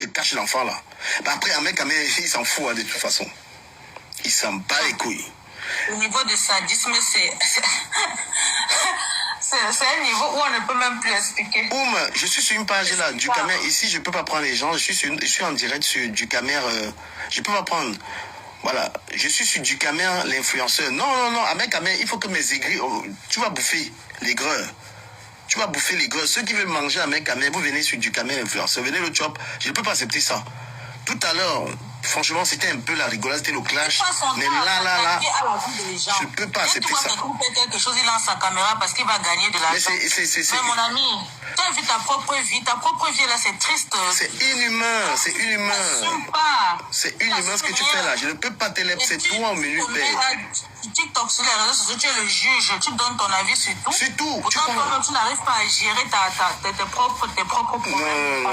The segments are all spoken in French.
il cache l'enfant là. Bah, après, un mec, il s'en fout hein, de toute façon. Il s'en bat les couilles. Au niveau de sadisme, c'est un niveau où on ne peut même plus expliquer. Boum, je suis sur une page là, du Camer. Ici, je peux pas prendre les gens. Je suis en direct sur du Camer. Je peux pas prendre. Voilà, je suis sur du Camer, l'influenceur. Non, avec Camer, il faut que mes aigris. Oh, tu vas bouffer l'aigreur. Tu vas bouffer l'aigreur. Ceux qui veulent manger avec Camer, vous venez sur du Camer, l'influenceur. Venez le chop. Je ne peux pas accepter ça. Tout à l'heure, franchement, c'était un peu la rigolade, c'était le clash. Mais là, je ne peux pas accepter ça. Quelque chose, il lance sa caméra parce qu'il va gagner de l'argent. Mais mon ami, tu as vu ta propre vie. Ta propre vie, là, c'est triste. C'est inhumain, c'est inhumain. C'est inhumain ce que tu fais là. Je ne peux pas te laisser, c'est toi au milieu de TikTok, sur les réseaux sociaux, tu es le juge, tu donnes ton avis sur tout. Sur tout. Pourtant, toi-même, tu n'arrives pas à gérer tes propres problèmes.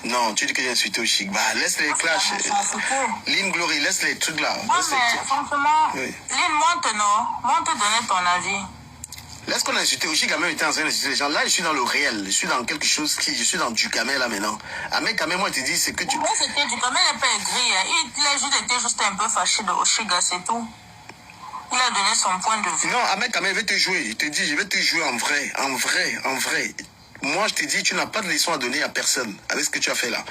Non, tu dis que j'ai insulté au chic. Bah, laisse les clashs. Lynn Glory, laisse les trucs là. Non, mais franchement, oui. Lynn, monte donner ton avis. Laisse qu'on a insulté au chic, quand même, était en train d'insulter les gens. Là, je suis dans le réel. Je suis dans quelque chose je suis dans du Camer là maintenant. Avec Camer, moi, je te dis, c'est que tu. Moi, c'était du Camer, il n'est pas aigri. Il était juste un peu fâché de Oshiga, c'est tout. Il a donné son point de vue. Non, avec Camer, je vais te jouer. Je te dis, je vais te jouer en vrai. Moi, je te dis, tu n'as pas de leçon à donner à personne avec ce que tu as fait là.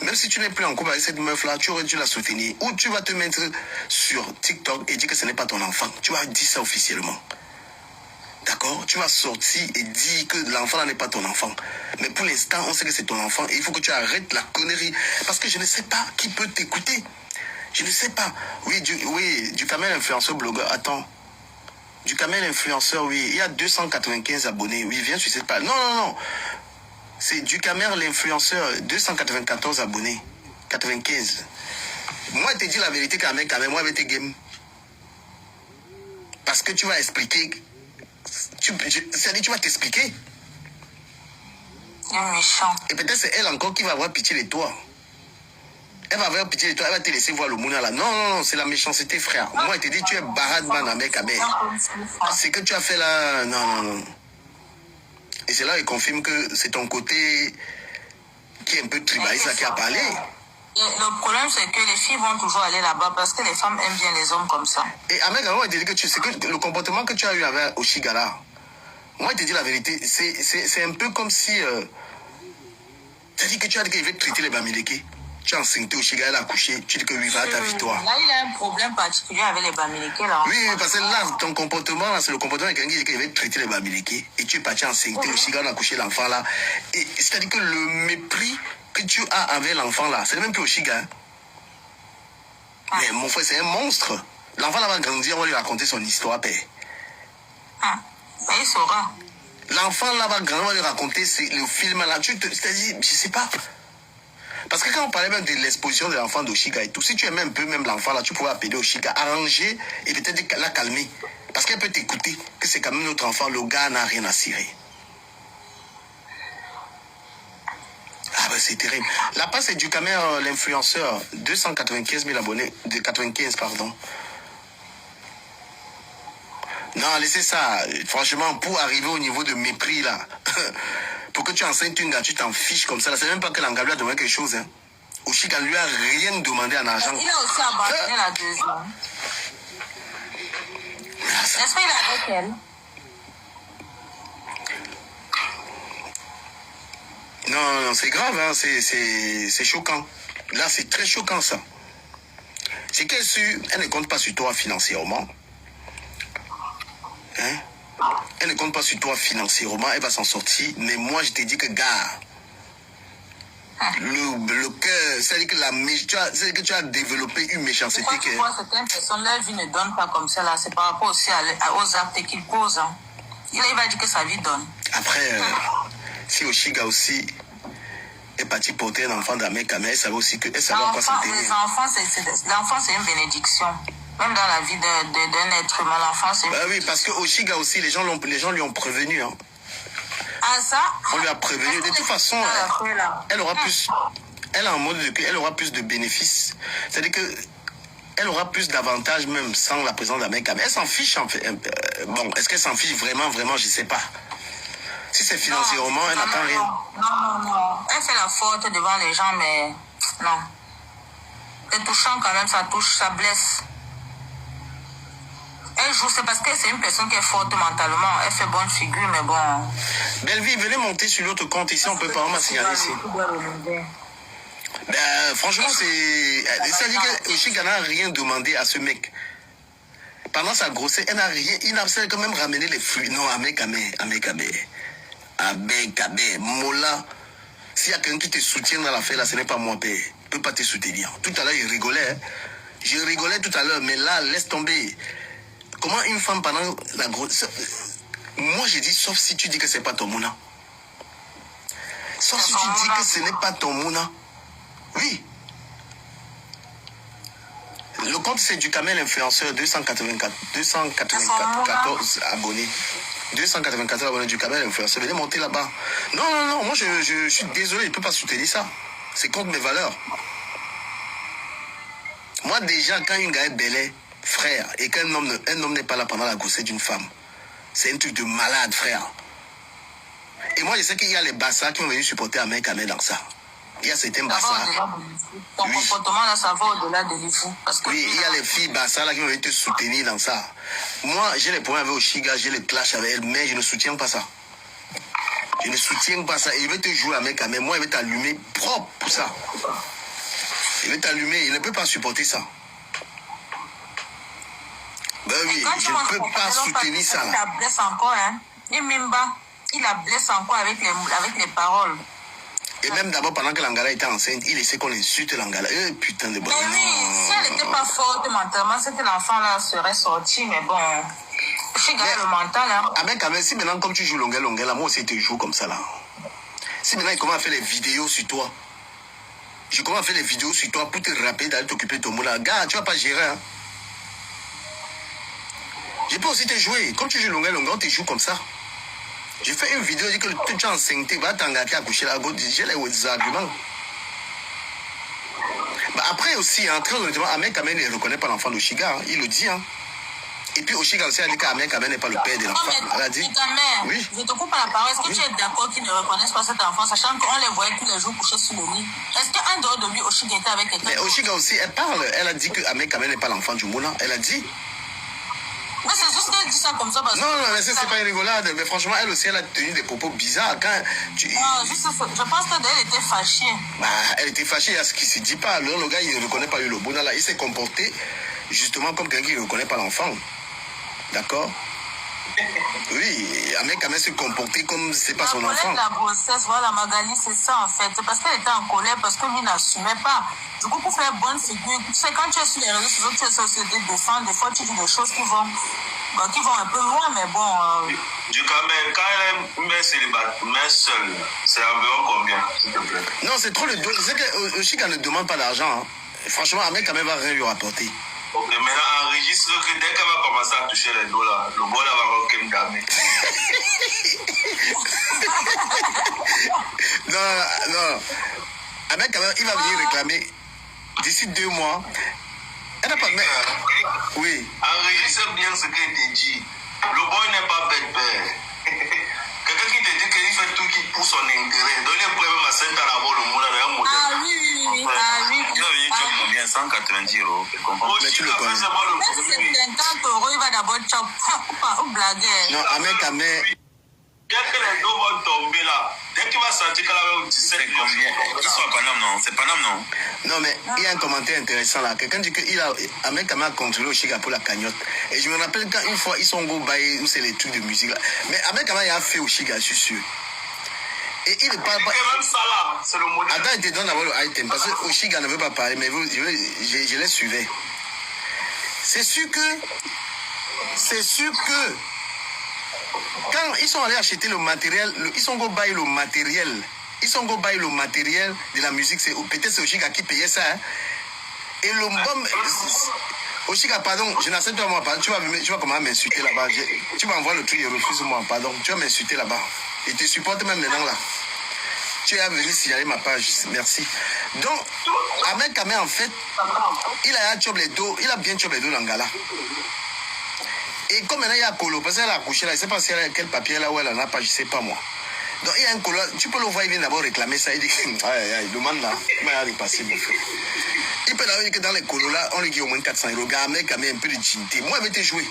Même si tu n'es plus en couple avec cette meuf-là, tu aurais dû la soutenir. Ou tu vas te mettre sur TikTok et dire que ce n'est pas ton enfant. Tu vas dire ça officiellement. D'accord? Tu vas sortir et dire que l'enfant là n'est pas ton enfant. Mais pour l'instant, on sait que c'est ton enfant et il faut que tu arrêtes la connerie. Parce que je ne sais pas qui peut t'écouter. Je ne sais pas. Oui, du Camer influenceur blogueur. Attends. Du Camer influenceur, oui. Il y a 295 abonnés. Oui, viens sur cette page. Non. C'est du Camer l'influenceur. 294 abonnés. 95. Moi, je te dis la vérité Camer, moi, avec tes games. Parce que tu vas expliquer. C'est-à-dire, tu vas t'expliquer. Il est méchant. Et peut-être c'est elle encore qui va avoir pitié de toi. Elle va avoir pitié de toi, elle va te laisser voir le mouna là. Non, c'est la méchanceté, frère. Moi, je te dis, tu es baradman avec Camer. C'est que tu as fait là. Non. Et c'est là qu'il confirme que c'est ton côté qui est un peu tribaliste qui a parlé. Et le problème, c'est que les filles vont toujours aller là-bas parce que les femmes aiment bien les hommes comme ça. Et Ahmed, moi, je te dis que le comportement que tu as eu avec Oshigara, moi, je te dis la vérité, c'est un peu comme si. C'est-à-dire que tu as dit qu'il veut traiter les Bamileke. Tu as enceinte Oshigara, elle a accouché, tu dis que lui va à ta victoire. Là, il a un problème particulier avec les Bamileke là. Oui, parce que là, ton comportement, là, c'est le comportement de quelqu'un qui dit qu'il veut traiter les Bamileke. Et tu es parti enceinte Oshigara, elle a accouché l'enfant là. Et c'est-à-dire que le mépris que tu as avec l'enfant là, c'est même plus Oshiga. Mais mon frère, c'est un monstre. L'enfant là va grandir, on va lui raconter son histoire, père. Mais il saura. L'enfant là va grandir, on va lui raconter le film là. C'est-à-dire, je sais pas. Parce que quand on parlait même de l'exposition de l'enfant d'Oshiga et tout, si tu aimais un peu même l'enfant là, tu pouvais appeler Oshiga, arranger et peut-être la calmer. Parce qu'elle peut t'écouter, que c'est quand même notre enfant, le gars n'a rien à cirer. Ah ben c'est terrible. La passe est du Camer, l'influenceur, 295 000 abonnés, de 95 pardon. Non, laissez ça. Franchement, pour arriver au niveau de mépris là, pour que tu enseignes une gars, tu t'en fiches comme ça. Là, c'est même pas que l'Anga lui a demandé quelque chose. Hein. Oshika lui a rien demandé en argent. Il a aussi abandonné la deuxième. Est-ce qu'il est avec elle? Non, c'est grave, hein. C'est choquant. Là, c'est très choquant, ça. C'est qu'elle ne compte pas sur toi financièrement. Hein? Elle ne compte pas sur toi financièrement, elle va s'en sortir. Mais moi, je t'ai dit que, gars, le cœur, c'est-à-dire que tu as développé une méchanceté. Pourquoi certaines personnes, leur vie ne donne pas comme ça, là? C'est par rapport aussi aux actes qu'ils posent. Hein. Il va dire que sa vie donne. Après, si Oshiga aussi est parti porter un enfant d'Ahmed Camer, elle savait aussi que elle savait à quoi s'en tenir. L'enfant, c'est une bénédiction. Même dans la vie d'un être humain, l'enfant, c'est une bénédiction. Oui, parce que Oshiga aussi, les gens lui ont prévenu. Hein. Ah, ça? On lui a prévenu. De toute façon, elle aura plus. Elle a un mode elle aura plus de bénéfices. C'est-à-dire que elle aura plus d'avantages même sans la présence d'Ahmed Camer. Elle s'en fiche en fait. Bon, est-ce qu'elle s'en fiche vraiment, je ne sais pas. Si c'est financièrement, elle n'attend rien. Non. Elle fait la faute devant les gens, mais non. C'est touchant quand même, ça touche, ça blesse. Elle joue, c'est parce que c'est une personne qui est forte mentalement. Elle fait bonne figure, mais bon. Belleville, venez monter sur l'autre compte ici, on peut pas me signaler ici. Ben, franchement, c'est-à-dire que Oshiga n'a rien demandé à ce mec. Pendant sa grossesse, elle n'a rien, il n'a quand même ramené les fruits. Non, Amekame, Mola. S'il y a quelqu'un qui te soutient dans l'affaire là, ce n'est pas moi, père. Il ne peut pas te soutenir. Tout à l'heure, il rigolait. Hein. Je rigolais tout à l'heure, mais là, laisse tomber. Comment une femme pendant la grossesse... Moi, j'ai dit, sauf si tu dis que ce n'est pas ton mouna. Sauf si tu dis que ce n'est pas ton mouna. Oui. Le compte, c'est du Kamel Influenceur, 294 abonnés. 294 abonnés du Kamel Influenceur. Venez monter là-bas. Non. Moi, je suis désolé, je ne peux pas soutenir ça. C'est contre mes valeurs. Moi, déjà, quand une gars est belle, frère, et qu'un homme n'est pas là pendant la grossesse d'une femme, c'est un truc de malade, frère. Et moi, je sais qu'il y a les bassas qui vont venir supporter un mec dans ça. Il y a certains bassas. Ton comportement là, ça va au-delà de l'IFU. Oui, il y a les filles bassas là qui vont venir te soutenir dans ça. Moi, j'ai les problèmes avec Oshiga, j'ai les clashs avec elle, mais je ne soutiens pas ça. Je ne soutiens pas ça. Il veut te jouer avec mais moi, il veut t'allumer propre pour ça. Il veut t'allumer, il ne peut pas supporter ça. Ben oui, je ne peux pas soutenir ça. Il la blesse encore, hein. Il la blesse encore avec les paroles. Et même d'abord, pendant que l'Angala était enceinte, il essaie qu'on insulte l'Angala. Putain de bon. Mais oui, si elle n'était pas forte mentalement, c'était l'enfant-là serait sorti, mais bon. Je suis le mental, hein. Avec, si maintenant, comme tu joues Longel, moi aussi, je te joue comme ça, là. Si maintenant, il commence à faire les vidéos sur toi, je commence à faire les vidéos sur toi pour te rappeler d'aller t'occuper de ton mot là. Gars, tu vas pas gérer, hein. Je peux aussi te jouer. Comme tu joues Longel, on te joue comme ça. J'ai fait une vidéo, je dis que tout tu es enceinte, va t'engager à coucher là, j'ai les arguments. Bah après aussi, hein, très honnêtement, Ahmed Kamel ne reconnaît pas l'enfant d'Oshiga, hein, il le dit. Hein. Et puis Oshiga aussi a dit qu'Ahmed Kamel n'est pas le père de l'enfant. Elle a dit. Oui. Je te coupe la parole. Est-ce que tu es d'accord qu'ils ne reconnaissent pas cet enfant, sachant qu'on les voyait tous les jours coucher sous le lit? Est-ce qu'en dehors de lui, Oshiga était avec quelqu'un? Mais Oshiga aussi, elle parle. Elle a dit que Ahmed Kamel n'est pas l'enfant du Mouna. Elle a dit. Mais c'est juste qu'elle dit ça comme ça parce que... Non, mais c'est pas une rigolade. Mais franchement, elle aussi, elle a tenu des propos bizarres. Quand je pense qu'elle était fâchée. Bah, elle était fâchée à ce qui se dit pas. Alors, le gars, il ne reconnaît pas le Mouna là. Il s'est comporté justement comme quelqu'un qui ne reconnaît pas l'enfant. D'accord? Oui, un mec se comporter comme c'est pas son enfant. La grossesse, voilà, Magali, c'est ça en fait. C'est parce qu'elle était en colère, parce que lui n'assumait pas. Du coup, pour faire bonne figure, tu sais, quand tu es sur les réseaux sociaux, tu es censé te défendre. Des fois, tu dis des choses qui vont un peu loin, mais bon. Du coup, mais quand elle est mère célibataire, mère seule, c'est environ combien, s'il te plaît? Non, c'est trop le dos. C'est que Oshiga ne demande pas d'argent. Hein. Franchement, un mec quand même va rien lui rapporter. Ok, maintenant enregistre que dès qu'elle va commencer à toucher les dos là, le bon là va avoir qu'une dame. Non. Un mec quand même, il va venir réclamer d'ici 2 mois. Elle n'a pas de... Oui. Enregistre bien ce qu'elle te dit. Le boy n'est pas bête, père. Quelqu'un qui te dit qu'il fait tout qui pour son intérêt. Donne les problèmes à 5 ans avant le monde, là, un modèle. Ah oui. Ah oui. Il va venir, tu as combien? 190 €. Mais tu le connais. Même si c'est 50 €, il va d'abord ou blaguer. Non, un mec, Dès que les dos vont tomber là, dès qu'il va sentir qu'elle avait 17 combien? Ils sont à Paname, non? C'est Paname, non? Non, mais il y a un commentaire intéressant là. Quelqu'un dit qu'il a un mec a contrôlé Oshiga pour la cagnotte. Et je me rappelle quand une fois, ils sont go bail où c'est les trucs de musique là. Mais un mec il a fait Oshiga, je suis sûr. Et il ne parle pas. Même ça là, c'est le modèle. Attends, il te donne d'abord le item. Parce que Oshiga ne veut pas parler, mais je les suivais. C'est sûr que. Quand ils sont allés acheter le matériel, ils sont go bail le matériel. Ils sont go bail le matériel de la musique. Peut-être c'est Oshiga qui payait ça. Hein. Et le bon. Oshiga, pardon, je n'accepte pas moi, pardon. Tu vas comment m'insulter là-bas. Tu vas envoyer le truc et refuse-moi, pardon. Tu vas m'insulter là-bas. Et tu supportes même maintenant là. Tu es venu signaler ma page, merci. Donc, Ahmed Kamel, en fait, il a bien chopé les dos l'Angala. Et comme maintenant il y a Kolo, parce qu'elle a accouché là, je ne sais pas si elle a quel papier là où elle en a pas, je ne sais pas moi. Donc il y a un colo, tu peux le voir, il vient d'abord réclamer ça, il dit, il demande là, il va repasser mon frère. Il peut dire que dans les colos là, on lui dit au moins 400 €. Gars, mec, quand même un peu de dignité. Moi, je vais te jouer.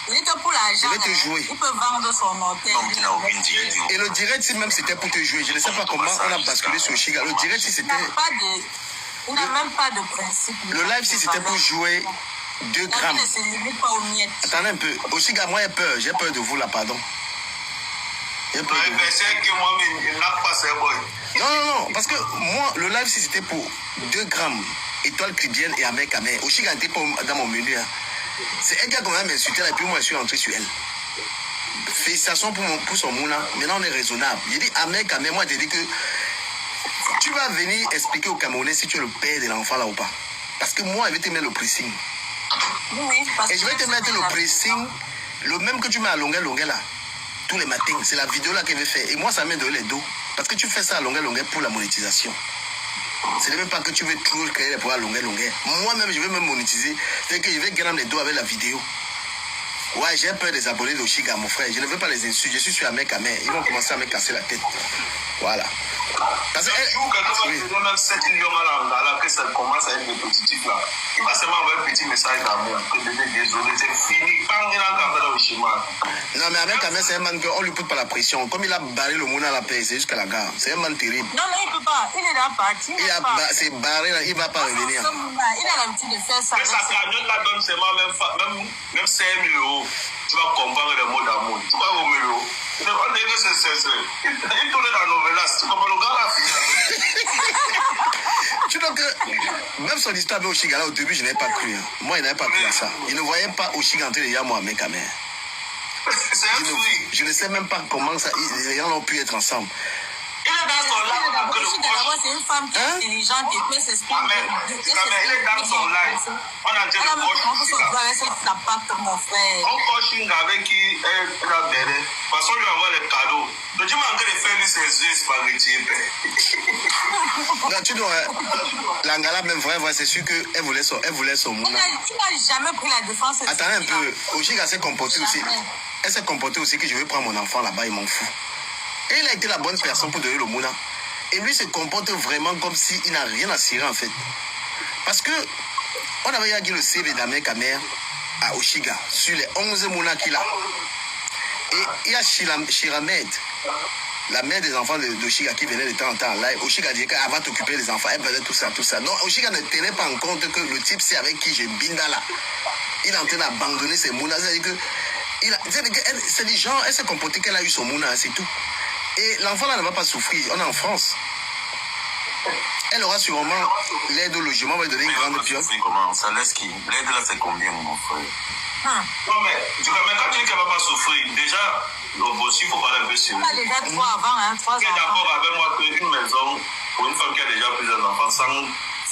Il est pour l'argent. Je vais te jouer. Il peut vendre son hôtel. Et le direct, si même c'était pour te jouer, je ne sais pas comment on a basculé sur Oshiga. Le direct, si c'était. Il n'a même pas de principe. Le live, si c'était pour jouer 2 grammes. Il ne se limite pas aux miettes. Attendez un peu. Oshiga, moi, j'ai peur de vous là, pardon. J'ai peur de vous. Non, parce que moi, le live, si c'était pour 2 grammes, étoile cribienne et Amer Kamer, Oshiga n'était pas dans mon menu. Hein. C'est elle qui a quand même insulté et puis moi, je suis entré sur elle. Félicitations pour son mouna. Maintenant, on est raisonnable. J'ai dit Amer Kamer, moi, j'ai dit que tu vas venir expliquer aux Camerounais si tu es le père de l'enfant là ou pas. Parce que moi, je vais te mettre le pressing. Oui, et je vais te mettre le pressing, le même que tu mets à longueur là. Tous les matins, c'est la vidéo là qu'elle veut faire. Et moi, ça m'aide de les dos. Parce que tu fais ça à longueur pour la monétisation. Ce n'est même pas que tu veux toujours créer les pouvoirs à longueur. Moi-même, je vais même monétiser. C'est que je vais gagner les dos avec la vidéo. Ouais, j'ai peur des abonnés d'Oshiga, mon frère. Je ne veux pas les insulter. Je suis sur Amer Kamer. Ils vont commencer à me casser la tête. Voilà. Parce que même 7 millions là, que ça commence à être répétitif là. Il va seulement avoir un petit message d'amour. Désolé, c'est fini. Non, mais Amer Kamer, c'est un man qu'on lui pose pas la pression. Comme il a barré le monde à la paix, c'est jusqu'à la gare. C'est un man terrible. Non, il ne peut pas. Il est là parti. C'est barré là, il ne va pas revenir. Il a l'habitude de faire ça. Mais sa cagnotte là donne seulement même 5 000 €. Tu vas comprendre les mots d'amour. Tu vas au milieu. Il tourne dans la novelas. Tu comprends le gars là tu vois que même son histoire avec Oshiga là, au début, je n'avais pas cru. Hein. Moi, il n'avait pas cru à ça. Il ne voyait pas Oshiga entrer déjà moi avec Amer. Je ne sais même pas comment ça, les gens ont pu être ensemble. Il est dans son live. C'est une femme qui est intelligente et peut s'exprimer. Il est dans son live. On a dit le on coaching avec qui elle a donné. Parce qu'on lui envoie les cadeaux. Donc tu m'as encore fait lui ses yeux spaghetti. Non, tu dois. L'Angala, même vrai, c'est sûr qu'elle voulait son mouna. Tu n'as jamais pris la défense. Attends un peu. Oshiga s'est comportée aussi. Elle s'est comportée aussi que je vais prendre mon enfant là-bas, il m'en fout. Et il a été la bonne personne pour donner le mouna. Et lui se comporte vraiment comme s'il n'a rien à cirer en fait. Parce que on avait eu le CV d'Amer Kamer à Oshiga sur les 11 mounas qu'il a. Et il y a Shiramed, la mère des enfants d'Oshiga qui venait de temps en temps en live. Oshiga dit qu'elle va t'occuper des enfants, elle faisait tout ça. Non, Oshiga ne tenait pas en compte que le type c'est avec qui j'ai binda là. Il est en train d'abandonner ses mounas. C'est des gens, elle s'est comportée qu'elle a eu son mouna, c'est tout. Et l'enfant là ne va pas souffrir. On est en France. Elle aura sûrement l'aide au logement, on va lui donner une grande pioche. Comment ça laisse qui? L'aide là c'est combien mon frère? Non mais quand tu dis qu'elle ne va pas souffrir, déjà le boss il faut parler un peu sur. Il y a déjà 3 avant, 3 ans. Tu es d'accord avec moi qu'une maison pour une femme qui a déjà plusieurs enfants sans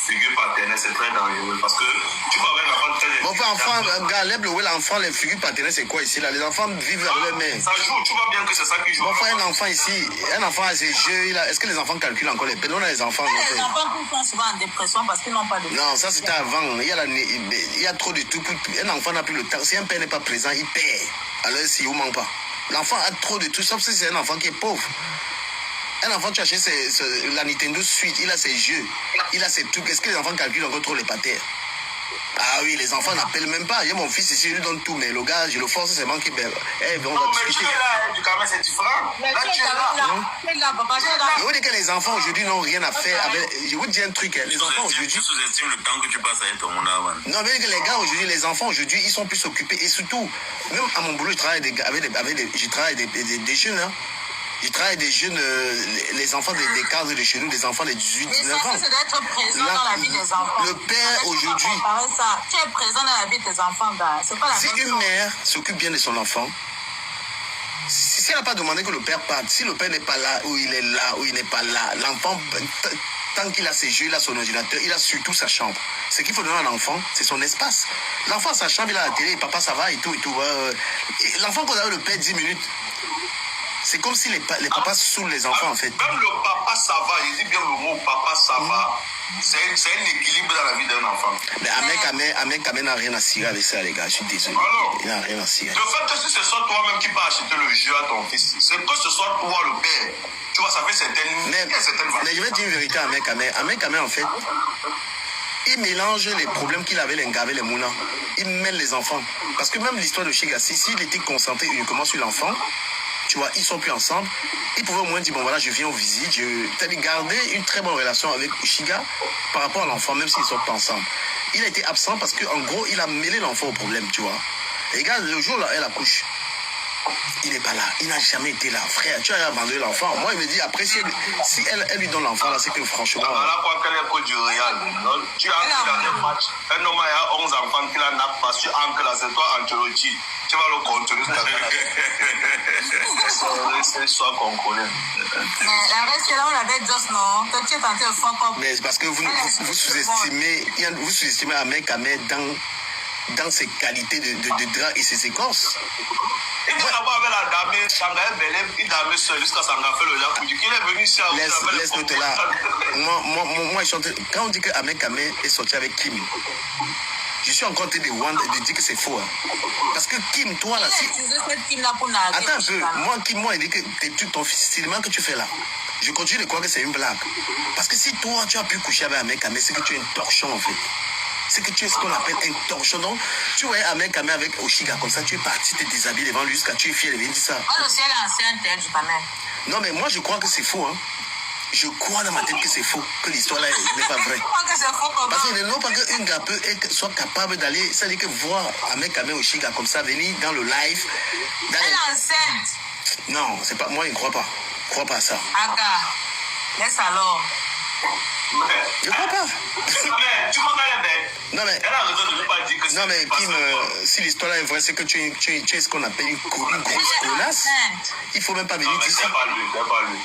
figure paternelle c'est très dangereux parce que tu peux avoir un enfant très. Bon enfant, gars, l'enfant, les figures paternelles c'est quoi ici là? Les enfants vivent avec leur mère. Ça joue, tu vois bien que c'est ça qui joue. Bon frère, un enfant ici, un enfant a ses jeux, est-ce que les enfants calculent encore les peines? On a les enfants. Les enfants sont souvent en dépression parce qu'ils n'ont pas de. Non, ça c'était avant. Il y a trop de tout. Un enfant n'a plus le temps. Si un père n'est pas présent, il perd. Alors si il ne manque pas. L'enfant a trop de tout, sauf si c'est un enfant qui est pauvre. Un enfant, tu achètes la Nintendo Switch, il a ses jeux, il a ses trucs. Est-ce que les enfants calculent encore trop les patères? Ah oui, les enfants n'appellent même pas. Il y a mon fils ici, je lui donne tout, mais le gars, je le force, c'est moi qui paie. On va discuter. Mais tu es là, du Cameroun, c'est différent. Là, tu es là. Je vous dis que les enfants aujourd'hui n'ont rien à faire avec. Je vous dis un truc, les enfants aujourd'hui. Tu sous-estimes le temps que tu passes avec ton monde avant. Non, mais les gars aujourd'hui, les enfants aujourd'hui, ils sont plus occupés. Et surtout, même à mon boulot, je travaille avec des jeunes, hein. Je travaille avec des jeunes, les enfants des cadres de chez nous, des enfants de 18, 19 ans. C'est d'être présent dans la vie des enfants. Le père aujourd'hui. Tu es présent dans la vie de tes enfants. C'est pas la même chose. Si une mère s'occupe bien de son enfant, si elle n'a pas demandé que le père parte, si le père n'est pas là, ou il est là, ou il n'est pas là, l'enfant, tant qu'il a ses jeux, il a son ordinateur, il a surtout sa chambre. Ce qu'il faut donner à l'enfant, c'est son espace. L'enfant a sa chambre, il a la télé, papa ça va et tout. L'enfant qu'on a le père 10 minutes. C'est comme si les papas saoulent les enfants en fait. Même le papa ça va, il dit bien le mot papa ça va. C'est un équilibre dans la vie d'un enfant. Mais Ahmed Kamé n'a rien à cirer avec ça, les gars. Je suis désolé. Alors, il n'a rien à cirer. Le fait que si ce soit toi-même qui peux acheter le jeu à ton fils, c'est que ce soit toi le père. Tu vois, ça fait certaines valeurs. Mais je vais dire une vérité à Ahmed Kamé. Ahmed Kamé, en fait, il mélange les problèmes qu'il avait, les Nga avec les Mouna. Il mêle les enfants. Parce que même l'histoire de Chigassi, s'il était concentré uniquement sur l'enfant, tu vois, ils sont plus ensemble. Il pouvait au moins dire, bon voilà, je viens aux visites. C'est-à-dire garder une très bonne relation avec Chiga par rapport à l'enfant, même s'ils ne sont pas ensemble. Il a été absent parce qu'en gros, il a mêlé l'enfant au problème, tu vois. Et regarde, le jour où elle accouche, il n'est pas là. Il n'a jamais été là. Frère, tu as abandonné l'enfant. Moi, il me dit, après, si elle lui donne l'enfant, là, c'est que franchement... Voilà quoi qu'elle est coach du Real. Tu as dans un match, un homme a 11 enfants qui n'a pas su ancrer là, c'est toi, Ancelotti. Tu vas le contrôler. C'est soit qu'on connaît. La reste, là, on avait juste, non. Toi, tu es tenté de faire comme... Mais c'est parce que vous sous-estimez Ahmed Kamé dans ses qualités de drap et ses écorces. Et quand on avec la dame, Sanga est belle, il dame seul jusqu'à Sanga fait le lac. Il est venu ici à laisse-le là. Moi, quand on dit que Ahmed Kamé est sorti avec Kim, je suis encore en train de dire que c'est faux. Hein. Parce que Kim, toi là, si... Attends un peu. Moi, Kim, il dit que ton fils, c'est le mal que tu fais là. Je continue de croire que c'est une blague. Parce que si toi, tu as pu coucher avec Ahmed Kamé, c'est que tu es un torchon en fait. C'est que tu es ce qu'on appelle un torchon. Donc, tu vois Ahmed Kamé avec Oshiga comme ça, tu es parti te déshabiller devant lui jusqu'à tu es fier de venir dire ça. Moi, le ciel est ancien, du Kamé. Non, mais moi, je crois que c'est faux. Hein. Je crois dans ma tête que c'est faux, que l'histoire là n'est pas vraie. Parce qu'il ne faut pas qu'une gars soit capable d'aller, c'est-à-dire que voir Ahmed Kamé Oshiga comme ça, venir dans le live. Elle est enceinte. Non, c'est pas, moi, je ne crois pas. Je ne crois pas à ça. Aga, laisse alors. Je crois pas. Tu vois qu'elle est belle. Non mais, elle a raison de ne pas dire que non mais Kim, si l'histoire là est vraie, c'est que tu es ce qu'on appelle une grosse connasse. Il faut même pas venir dire ça. C'est pas lui.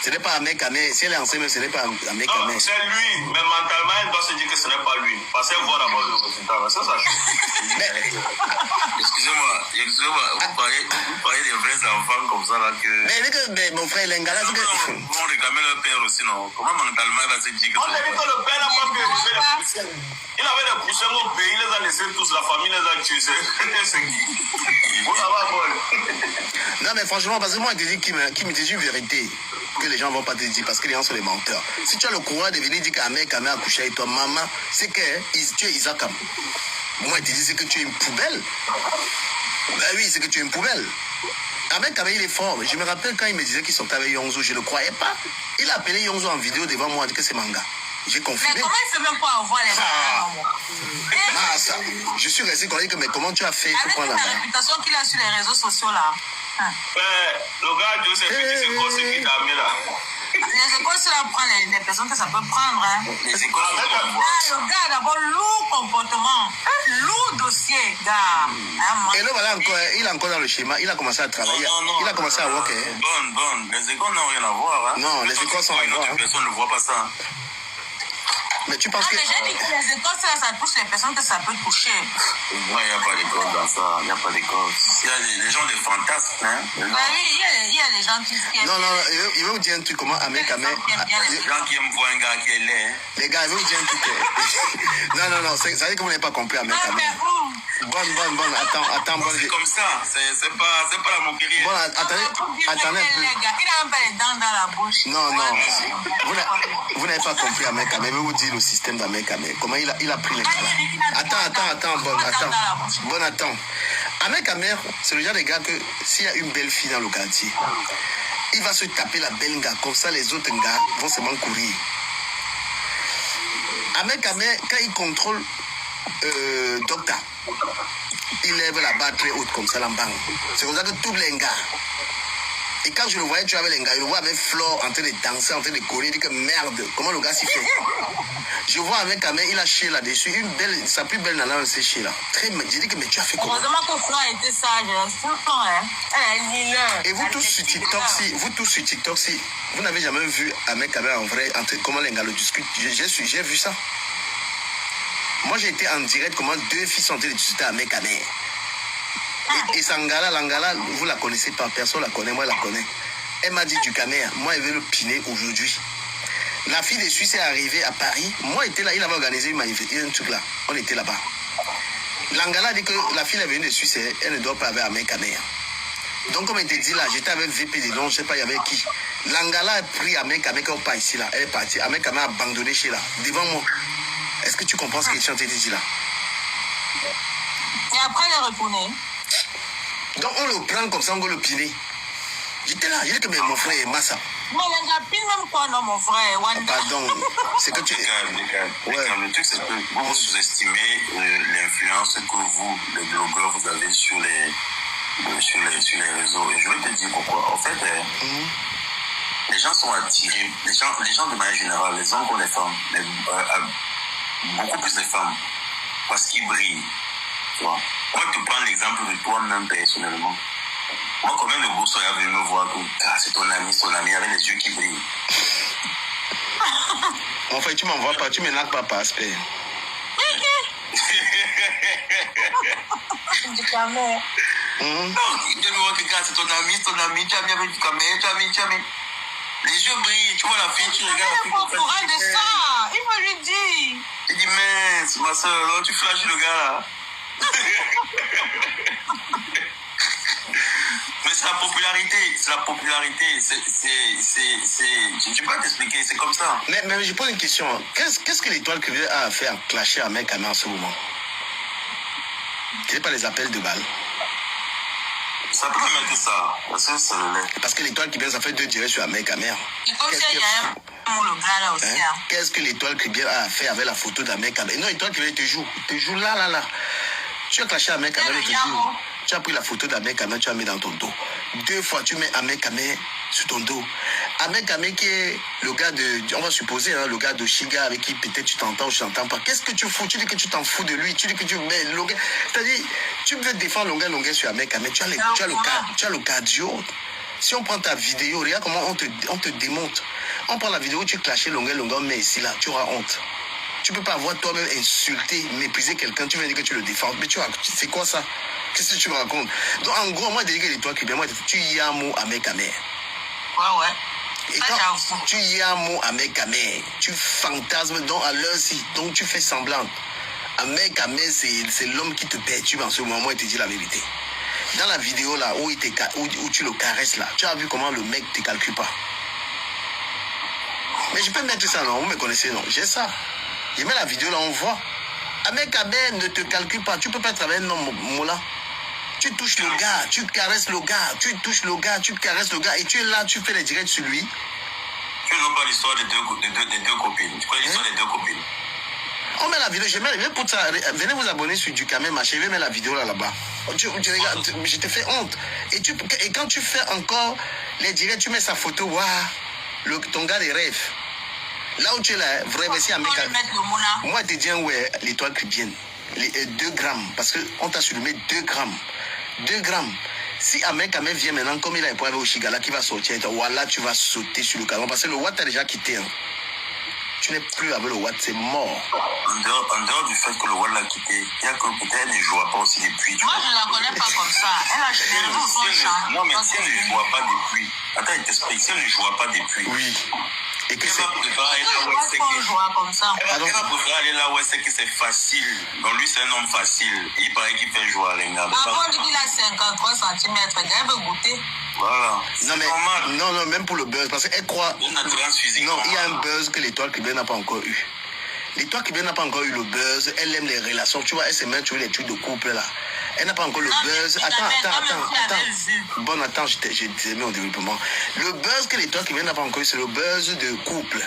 Ce n'est pas Ahmed Kamé. Si elle est enceinte, ce n'est pas Ahmed Kamé. C'est lui, mais mentalement, elle doit se dire que ce n'est pas lui. Parce qu'elle voit d'abord le résultat. Ça change. Excusez-moi, vous parlez des vrais enfants comme ça là que. Mais mon frère Lengala, c'est que. Vous réclamez le père aussi, non? Comment mentalement elle va se dire que on a dit que le père n'a pas pu élever les poussins. Il avait des poussins au pays, il les a laissés tous, la famille les a tués. C'est qui? Vous savez, bon. Non, mais franchement, parce que moi, je te dis qu'il me dit une vérité que les gens ne vont pas te dire parce que les gens sont des menteurs. Si tu as le courage de venir dire qu'Ahmed Kamé a couché avec toi, maman, c'est que tu es Isakam. Moi, je te dis c'est que tu es une poubelle. Ben oui, c'est que tu es une poubelle. Ahmed Kamé, il est fort. Je me rappelle quand il me disait qu'il sortait avec Yongzo, je ne le croyais pas. Il a appelé Yongzo en vidéo devant moi, il a dit que c'est Manga. J'ai confirmé. Mais comment il fait même pas avoir les Ah, ça. Je suis resté qu'on dit que, mais comment tu as fait pour prendre la main? Avec la réputation qu'il a sur les réseaux sociaux là. Le gars, Dieu sait que c'est quoi ce qu'il a mis là. Les écoles, cela prend les personnes que ça peut prendre. Hein. Les écoles, le gars, d'abord, lourd comportement, lourd dossier, gars. Et là, voilà encore, il est encore dans le schéma, il a commencé à travailler. Non, il a commencé à worker. Bonne. Les écoles n'ont rien à voir. Hein. Non, les écoles sont à voir. Personne ne voit pas ça. Mais tu penses que... Mais j'ai dit que les écoles, ça touche les personnes que ça peut toucher. Moi, il n'y a pas d'école dans ça. Il n'y a pas d'école. Il y a des gens des fantasmes. Hein. Oui, il y a les gens qui... Non, il veut vous dire un truc, comment Ahmed Kamé... Les gens qui aiment voir un gars qui est laid. Hein. Les gars, il veut vous dire un truc... non, ça veut dire que vous n'avez pas compris Ahmed Kamé. Bonne, attends, bonne. C'est comme ça, c'est pas la moquerie. Bon, attendez un peu. Il a même pas les dents dans la bouche. Non, vous n'avez pas compris Ahmed Kamé. Je vais vous dire le système d'Ahmed Kamé. Comment il a pris les gars. Attends. Ahmed Kamé, c'est le genre de gars que s'il y a une belle fille dans le quartier, il va se taper la belle gars. Comme ça, les autres gars vont seulement courir. Ahmed Kamé, quand il contrôle Docta, il lève la barre très haute comme ça, l'embang. C'est comme ça que tous les gars. Et quand je le voyais, tu avais les gars, je le vois avec Flore en train de danser, en train de courir, il dit que merde, comment le gars s'y fait? Je vois avec Kamé, il a chié là-dessus, sa plus belle nana, c'est chié là. J'ai dit que mais tu as fait comment? Heureusement que Flore était sage, tout le temps, hein. Elle est leader. Et vous tous sur TikTok, si vous n'avez jamais vu Ahmed Kamé en vrai, comment les gars le discutent, j'ai vu ça. Moi, j'ai été en direct comment deux filles sont en train de discuter avec Kamé. Et Sangala, Langala, vous la connaissez pas, personne la connaît, moi la connais. Elle m'a dit du Kamé, moi elle veut le piner aujourd'hui. La fille de Suisse est arrivée à Paris. Moi, j'étais là, il avait organisé un truc là. On était là-bas. L'Angala a dit que la fille est venue de Suisse, elle ne doit pas avec Ahmed Kamer. Donc, comme il te dit là, j'étais avec VP de Londres, je ne sais pas, il y avait qui. L'Angala a pris Ahmed Kamer quand on part ici là. Elle est partie. Ahmed Kamer a abandonné chez là, devant moi. Est-ce que tu comprends ce que je suis en train de dire là? Et après, elle est retournée. Donc, on le prend comme ça, on va le piner. J'étais là, j'ai dit que mais mon frère est Massa. Mais elle a pine même quoi, non, mon frère? Pardon, c'est que tu... Le truc, c'est que vous sous-estimez l'influence que vous, les blogueurs, vous avez sur les réseaux. Et je vais te dire pourquoi. En fait, les gens sont attirés, les gens de manière générale, les hommes comme les femmes, beaucoup plus les femmes, parce qu'ils brillent. Tu vois. Moi, je te prends l'exemple de toi-même personnellement. Moi, quand même, le beau soir est venu me voir que c'est ton ami avec les yeux qui brillent. Mon frère, tu m'envoies pas, tu me naques pas par aspect. Non, il te voit que c'est ton ami, tu as mis avec du caméra, tu as mis. Les yeux brillent, tu vois la fille, tu regardes la fille. Il est pas au courant de ça, il faut lui dire. Il dit, mince, ma soeur, tu flashes le gars là. Mais c'est la popularité, je peux pas t'expliquer, c'est comme ça. Mais je pose une question, qu'est-ce que l'étoile que a à faire clasher à Ahmed Kamer en ce moment? Ce n'est pas les appels de balles. Ça peut mettre ça, parce que c'est le lait. Parce que l'étoile qui vient, ça fait 2 directs sur Ahmed Kamer. Et comme ça, il y a le gars là aussi. Hein? Qu'est-ce que l'étoile qui vient a à faire avec la photo d'Ahmed Kamer? Non, l'étoile qui vient te joue là. Tu as clashé Ahmed Kamer, il te joue. Tu as pris la photo d'Ahmed Kamer, tu as mis dans ton dos. 2 fois, tu mets Ahmed Kamer sur ton dos. Ahmed Kamer qui est le gars de, on va supposer, hein, le gars de Shiga avec qui peut-être tu t'entends ou tu t'entends pas. Qu'est-ce que tu fous? Tu dis que tu t'en fous de lui. Tu dis que tu mets Longuet. C'est-à-dire, tu veux défendre Longuet sur Ahmed Kamer. Tu as le cardio. Si on prend ta vidéo, regarde comment on te démonte. On prend la vidéo où tu clashais Longuet, on met ici là. Tu auras honte. Tu ne peux pas avoir toi-même insulter, mépriser quelqu'un. Tu veux dire que tu le défends. Mais c'est quoi ça? Qu'est-ce que tu me racontes? Donc, en gros, moi, je dis que toi qui viens, moi, tu y as un mot à Ahmed Kamer. Ouais. Et quand tu y as un mot à Ahmed Kamer, tu fantasmes donc à l'heure ci, donc tu fais semblant. Ahmed Kamer, c'est l'homme qui te perturbe en ce moment, moi, je te dis la vérité. Dans la vidéo là, où tu le caresses là, tu as vu comment le mec ne te calcule pas. Mais je peux mettre ça, non? Vous me connaissez, non? J'ai ça. Je mets la vidéo là, on voit. Ahmed Kamer ne te calcule pas. Tu ne peux pas travailler non, Moula. Tu touches le gars, tu caresses le gars, tu touches le gars, tu caresses le gars, et tu es là, tu fais les directs sur lui. Tu n'as pas l'histoire des deux copines. Tu connais l'histoire des deux copines. On met la vidéo, je mets pour ça. Venez vous abonner sur du Kamer, je vais mettre la vidéo là-bas. Tu regardes, je te fais honte. Et quand tu fais encore les directs, tu mets sa photo, waouh, ton gars des rêves. Là où tu es là, vraiment, si Ahmed Kamer. Moi, je te dis, ouais, l'étoile cubienne. Les 2 grammes, parce qu'on t'a surnommé 2 grammes. 2 grammes. Si Ahmed Kamer vient maintenant, comme il a un point avec Oshigala qui va sortir, voilà, tu vas sauter sur le canon. Parce que le Watt t'a déjà quitté. Hein. Tu n'es plus avec le Watt, c'est mort. En dehors du fait que le Watt l'a quitté, il y a que peut-être elle ne joue pas aussi depuis. Moi, je ne la connais pas comme ça. Elle a généré son chant. Non, mais si elle ne joue pas depuis. Attends, il t'explique. Si elle ne joue pas depuis. Oui. Et que elle c'est. va préférer aller là où elle sait que. Comme ça. Elle va préférer aller là où elle sait que c'est facile. Donc lui, c'est un homme facile. Il paraît qu'il fait jouer à l'Enga. Par contre, il a 53 cm. Elle veut goûter. Voilà. Non, mais normal. Non, même pour le buzz. Parce qu'elle croit. Non, il y a un buzz que l'étoile cubaine n'a pas encore eu. L'étoile cubaine n'a pas encore eu le buzz. Elle aime les relations. Tu vois, elle se met sur les trucs de couple là. Elle n'a pas encore le buzz. Attends. Bon, attends, j'ai mis au développement. Le buzz que l'étoile cubaine n'a pas encore eu, c'est le buzz de couple.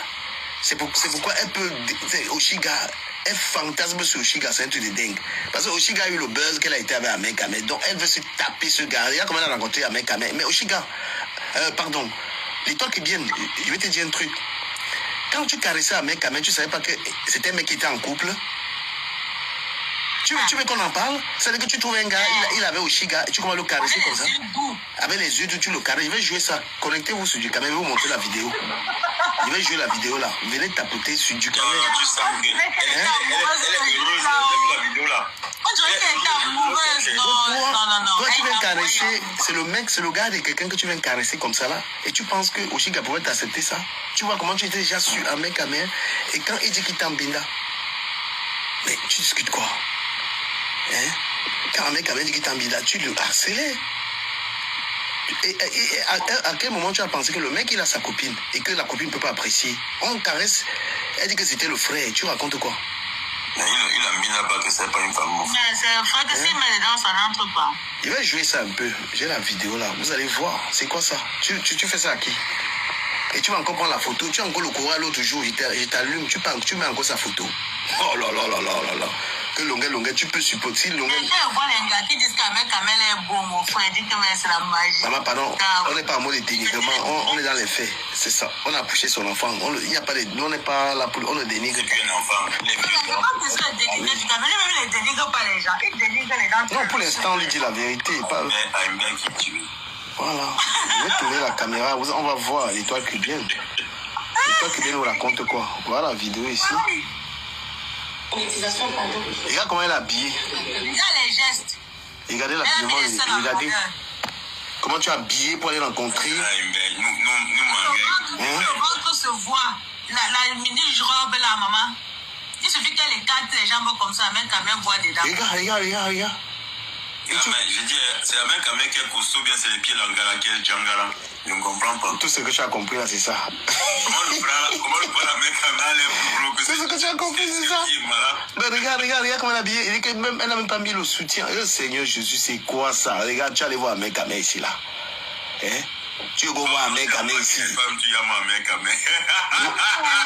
C'est pourquoi elle peut. Oshiga, elle fantasme sur Oshiga, c'est un truc de dingue. Parce que Oshiga a eu le buzz qu'elle a été avec Ahmed Kamer. Donc elle veut se taper ce gars. Regarde comment elle a rencontré Ahmed Kamer. Mais Oshiga, pardon, l'étoile cubaine, je vais te dire un truc. Quand tu caressais Ahmed Kamer, tu ne savais pas que c'était un mec qui était en couple. Tu veux qu'on en parle? C'est-à-dire que tu trouves un gars, il avait Oshiga, et tu commences à le caresser comme ça. Avec les yeux doux, tu le caresses. Je vais jouer ça. Connectez-vous sur du Kamer, je vais vous montrer la vidéo. Je vais jouer la vidéo là. Venez tapoter sur du carré. Tu sens que elle est heureuse, elle a vu la vidéo là. On dirait qu'elle est amoureuse. Non. Toi, tu viens caresser, c'est le mec, c'est le gars de quelqu'un que tu viens caresser comme ça là. Et tu penses que Oshiga pourrait t'accepter ça? Tu vois comment tu étais déjà sur un mec à main. Et quand il dit qu'il t'embinda, mais tu discutes quoi? Hein? Quand un mec a dit qu'il t'embinda, tu le harcelais. Et à quel moment tu as pensé que le mec il a sa copine et que la copine ne peut pas apprécier? On caresse, elle dit que c'était le frère. Tu racontes quoi? Mais il a mis là-bas que c'est pas une femme. Mais c'est vrai que s'il met les dents, ça n'entre pas. Je vais jouer ça un peu. J'ai la vidéo là. Vous allez voir. C'est quoi ça? Tu fais ça à qui? Et tu vas encore prendre la photo. Tu as encore le courage l'autre jour. Je t'allume. Tu mets encore sa photo. Oh là là là là là là. Que longueur, tu peux supporter longueur. Et je vois les gars qui disent qu'Amel est beau, mon frère. Dit que c'est la magie. Maman, pardon. On n'est pas en mode dénigrement. On est dans les faits. C'est ça. On a poussé son enfant. Il n'y a pas de. On n'est pas là pour. On le dénigre. C'est un enfant. Il dénigre pas les gens. Il dénigre les gens. Non, pour l'instant, on lui dit la vérité. Pas... Mais à un gars qui tue. Voilà. Je vais tourner la caméra. On va voir l'étoile cubaine. L'étoile cubaine nous raconte quoi? Voilà la vidéo ici. Regarde comment elle est habillée. Regarde les gestes. Regardez l'habillement. Regardez comment tu es habillé pour aller rencontrer. Le ventre se voit. La mini-robe là, maman. Il suffit qu'elle écarte les jambes comme ça, même quand même voit dedans. Regarde. Je dis, c'est la même caméra qui est costaud, bien c'est les pieds l'angara qui est Djangara. Je ne comprends pas. Tout ce que tu as compris là, c'est ça. Comment le bras la même caméra est plus gros que ça? C'est ce que tu as compris, c'est ça. Mais regarde comment elle est habillée. Elle n'a même pas mis le soutien. Seigneur Jésus, c'est quoi ça? Regarde, tu allais voir un mec à main ici là. Hein? Tu veux voir un mec à main ici.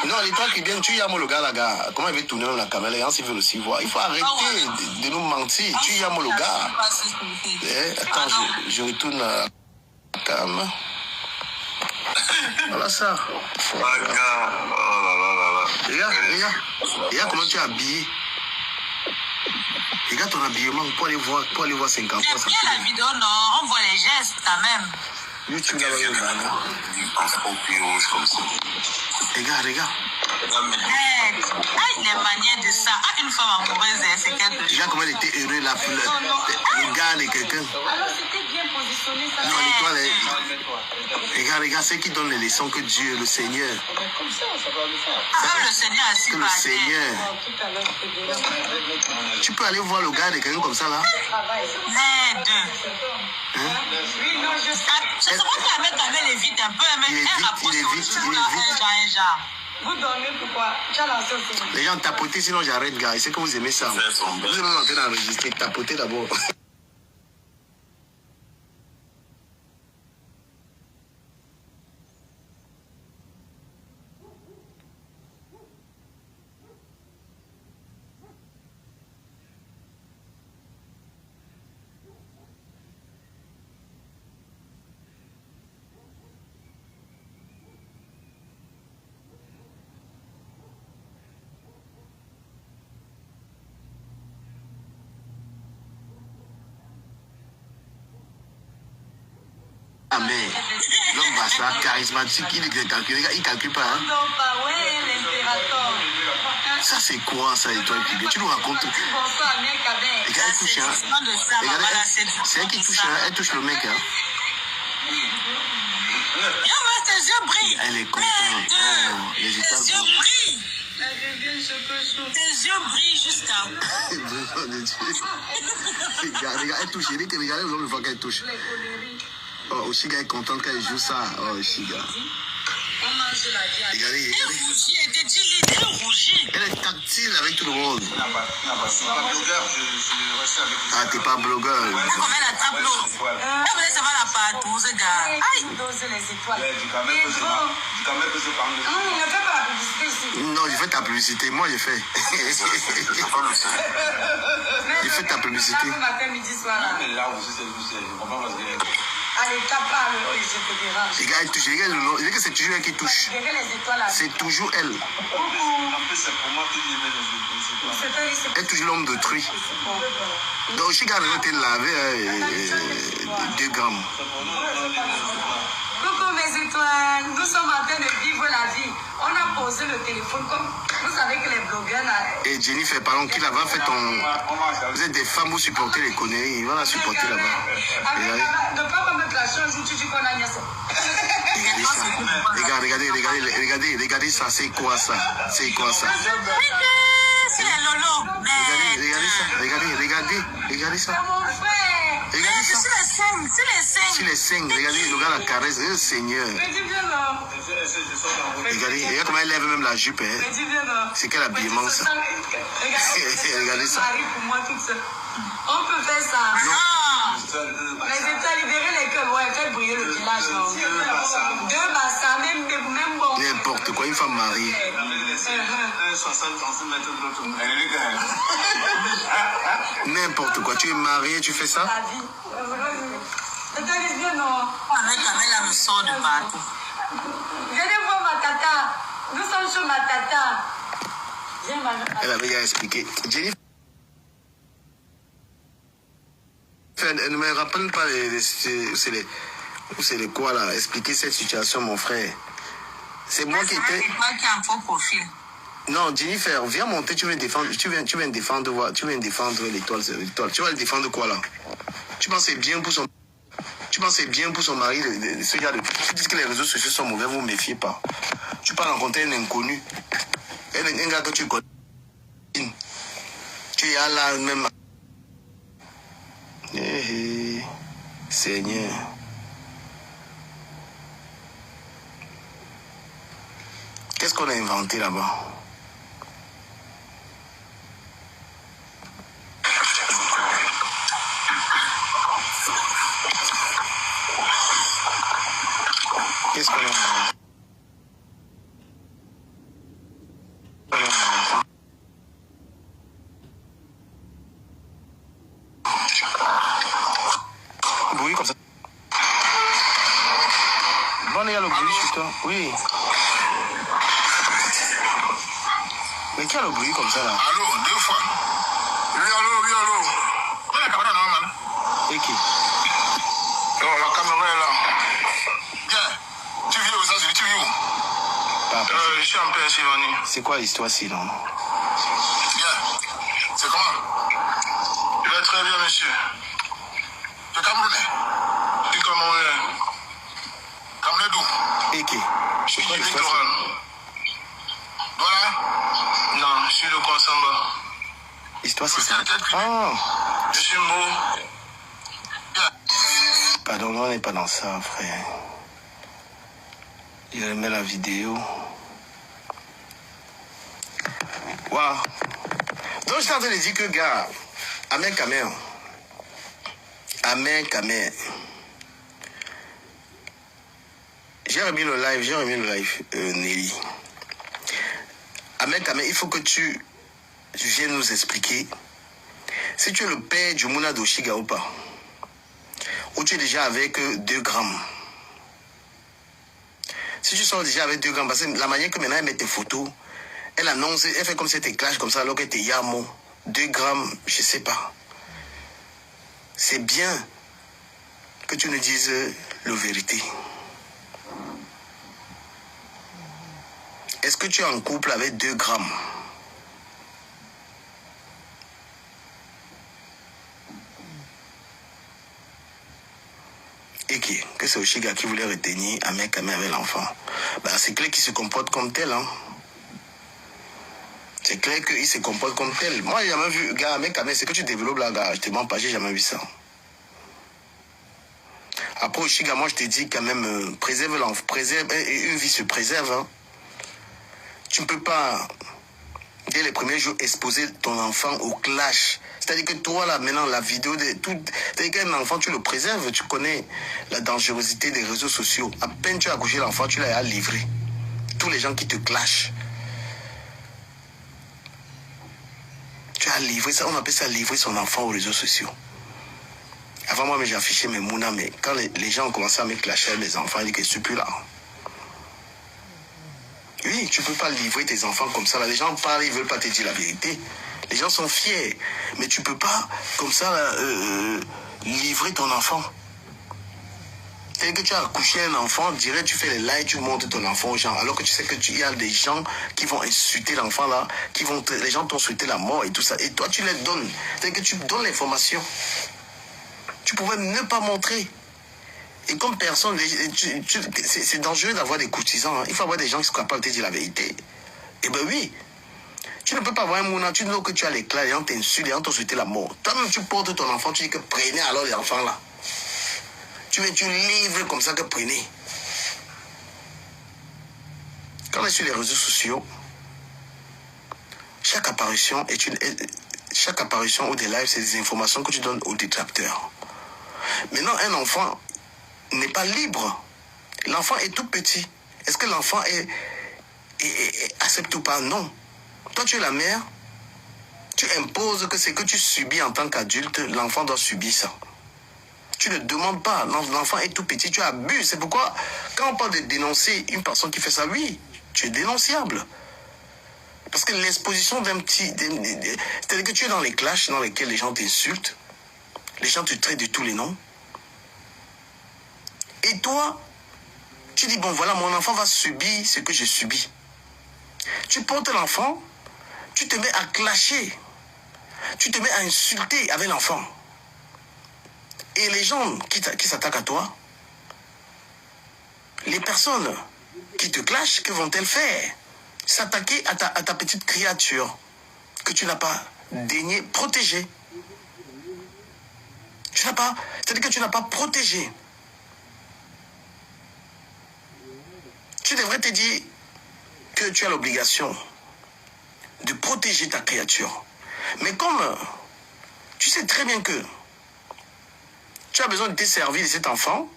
Non, les toi qui viennent, tu y as le gars là. Comment il veut tourner la caméra? Les gens s'ils veulent aussi voir. Il faut arrêter de nous mentir. Tu y as le gars. Attends, je retourne la cam. Voilà ça. Regarde comment tu es habillé. Regarde ton habillement pour aller voir 50 ans. C'est bien la vidéo, non? On voit les gestes quand même. YouTube là-bas, regarde. Les manières de ça. Une femme amoureuse, c'est quelque chose. Regarde comment elle était heureuse, le gars de quelqu'un. Alors c'était bien positionné, ça. Non, l'étoile, regarde, c'est qui donne les leçons que Dieu, le Seigneur. Le Seigneur a si que le Seigneur. Tu peux aller voir le gars de quelqu'un comme ça là? Les deux. C'est vrai qu'Amel évite un peu, mais elle rapproche toujours un genre. Vous dormez pourquoi? Les gens tapotent, sinon j'arrête, gars. C'est que vous aimez ça. Vous êtes même en train d'enregistrer. Tapotez d'abord. Mais l'homme Bassa, charismatique, il calcule pas. Hein? Ça c'est quoi ça, étoile qui vient? Tu nous racontes. Regarde, elle touche. Regarde, c'est elle qui touche. Elle touche le mec. Hein? Tes yeux brillent. Elle est contente. Tes yeux brillent. Tes yeux brillent jusqu'à. Regarde, elle touche. Regardez le fois qu'elle touche. Oh, Oshiga est contente quand il joue ça. Oh, Oshiga. Regardez. Elle est tactile avec tout le monde. Ah, t'es pas blogueur. Comment elle attrape l'eau? Elle voulait savoir la partouze, gars. Aïe. Non, je fais ta publicité. Moi, je fais. Je fais ta publicité. Allez, tape pas le regarde, elle touche. Regarde le nom. Regarde que c'est toujours elle qui touche. C'est toujours elle. Elle touche l'homme d'autrui. Donc, Chiga a été lavé 2 grammes. Coucou mes étoiles, nous sommes en train de vivre la vie. On poser le téléphone comme vous savez que les blogueurs là. Et Jennifer, pardon, qui là-bas fait ton. Vous êtes des femmes, vous supportez les conneries, ils vont la supporter là-bas. Ne pas me clasher un jour, tu dis qu'on a ça. Regardez ça, c'est quoi ça? C'est quoi ça? C'est les Lolo. Regardez ça. C'est mon frère. Regardez ça. C'est les seins. Regardez, le gars la caresse, Seigneur. Mais dis bien non. Regardez comment elle lève même la jupe. Mais dis bien non. C'est quel habillement ça? Regardez ça. Pour moi, tout ça. On peut faire ça. Mais c'est ça, libérer les cœurs, ouais, faire briller le village. Deux bassins, même bon. N'importe quoi, une femme mariée. N'importe quoi, tu es marié, tu fais ça? La vie. Attends, bien non. Camilla me sort de partout. Venez voir ma tata. Nous sommes sur ma tata. Elle avait déjà expliqué. Jennifer, elle ne me rappelle pas c'est les quoi là, expliquer cette situation, mon frère. C'est moi qui étais. C'est toi qui as un faux profil. Non, Jennifer, viens monter, tu viens défendre l'étoile. Tu vas le défendre quoi là? Tu penses que c'est bien pour son mari, ce gars de. Tu dis que les réseaux sociaux sont mauvais, vous ne méfiez pas. Tu peux rencontrer un inconnu. Un gars que tu connais. Tu es là même. Seigneur. Qu'est-ce qu'on a inventé là-bas? Qu'est-ce qu'on a inventé? Bruit comme ça. Bon, il y a le bruit sur toi. Oui. Mais qui a le bruit comme ça là? Allô, 2 fois. Oui, allô. La caméra normale. Et qui? Non, la caméra est là. Bien. Tu vis aux États-Unis, tu vis où? Je suis en Pennsylvanie. C'est quoi l'histoire sinon? Bien. C'est comment? Je vais très bien, monsieur. Tu es Camerounais? Tu es Camerounais. Camerounais d'où? Et qui? Je suis du littoral. Voilà? Non, je suis de Kwansamba. L'histoire c'est ça. Ah! Je suis beau. Bien. Pardon, on n'est pas dans ça, frère. Il remet la vidéo. Waouh! Donc, je suis en train de dire que, gars, Amen Kamer. J'ai remis le live, Nelly. Amen Kamer, il faut que tu viennes nous expliquer si tu es le père du Mouna d'Oshiga ou pas. Ou tu es déjà avec 2 grammes. Si tu sors déjà avec 2 grammes, parce que la manière que maintenant elle met tes photos, elle annonce, elle fait comme si elle te clash comme ça alors qu'elle te yamo. 2 grammes, je sais pas. C'est bien que tu nous dises la vérité. Est-ce que tu es en couple avec 2 grammes? Et que c'est Oshiga qui voulait retenir un mec avec l'enfant. Ben, c'est clair qu'il se comporte comme tel. Hein. C'est clair qu'il se comporte comme tel. Moi, j'ai jamais vu, gars, mec, c'est que tu développes là, gars. Je te mens pas, j'ai jamais vu ça. Après, Oshiga, moi, je te dis quand même, préserve l'enfant, une vie se préserve. Hein. Tu ne peux pas, dès les premiers jours, exposer ton enfant au clash. C'est-à-dire que toi, là, maintenant, la vidéo, c'est-à-dire qu'un enfant, tu le préserves, tu connais la dangerosité des réseaux sociaux. À peine tu as accouché l'enfant, tu l'as livré. Tous les gens qui te clashent. Tu as livré ça, on appelle ça livrer son enfant aux réseaux sociaux. Avant moi, j'ai affiché mes Mouna, mais quand les gens ont commencé à me clasher mes enfants, ils disent que je ne suis plus là. Oui, tu ne peux pas livrer tes enfants comme ça. Là. Les gens parlent, ils ne veulent pas te dire la vérité. Les gens sont fiers. Mais tu ne peux pas, comme ça, livrer ton enfant. C'est que tu as accouché un enfant, dirais tu fais les lives, tu montres ton enfant aux gens, alors que tu sais que y a des gens qui vont insulter l'enfant là, les gens t'ont souhaité la mort et tout ça, et toi tu les donnes. C'est que tu donnes l'information. Tu pouvais ne pas montrer. Et comme personne, c'est dangereux d'avoir des courtisans. Hein. Il faut avoir des gens qui sont capables de te dire la vérité. Eh ben oui. Tu ne peux pas avoir un mouna, tu dis que tu as l'éclat, les gens t'insultent, les gens t'ont souhaité la mort. Toi-même, tu portes ton enfant, tu dis que prenez alors les enfants là. Tu livres comme ça que prenez. Quand on est sur les réseaux sociaux, chaque apparition ou des lives, c'est des informations que tu donnes aux détracteurs. Maintenant, un enfant n'est pas libre. L'enfant est tout petit. Est-ce que l'enfant accepte ou pas? Non. Toi, tu es la mère. Tu imposes que c'est que tu subis en tant qu'adulte, l'enfant doit subir ça. Tu ne demandes pas. L'enfant est tout petit, tu abuses. C'est pourquoi, quand on parle de dénoncer une personne qui fait ça, oui, tu es dénonciable. Parce que l'exposition d'un petit... C'est-à-dire que tu es dans les clashs dans lesquels les gens t'insultent. Les gens te traitent de tous les noms. Et toi, tu dis, bon, voilà, mon enfant va subir ce que j'ai subi. Tu portes l'enfant, tu te mets à clasher. Tu te mets à insulter avec l'enfant. Et les gens qui s'attaquent à toi, les personnes qui te clashent, que vont-elles faire? S'attaquer à ta petite créature que tu n'as pas daigné protéger. C'est-à-dire que tu n'as pas protégé. Tu devrais te dire que tu as l'obligation de protéger ta créature. Mais comme tu sais très bien que tu as besoin de te servir de cet enfant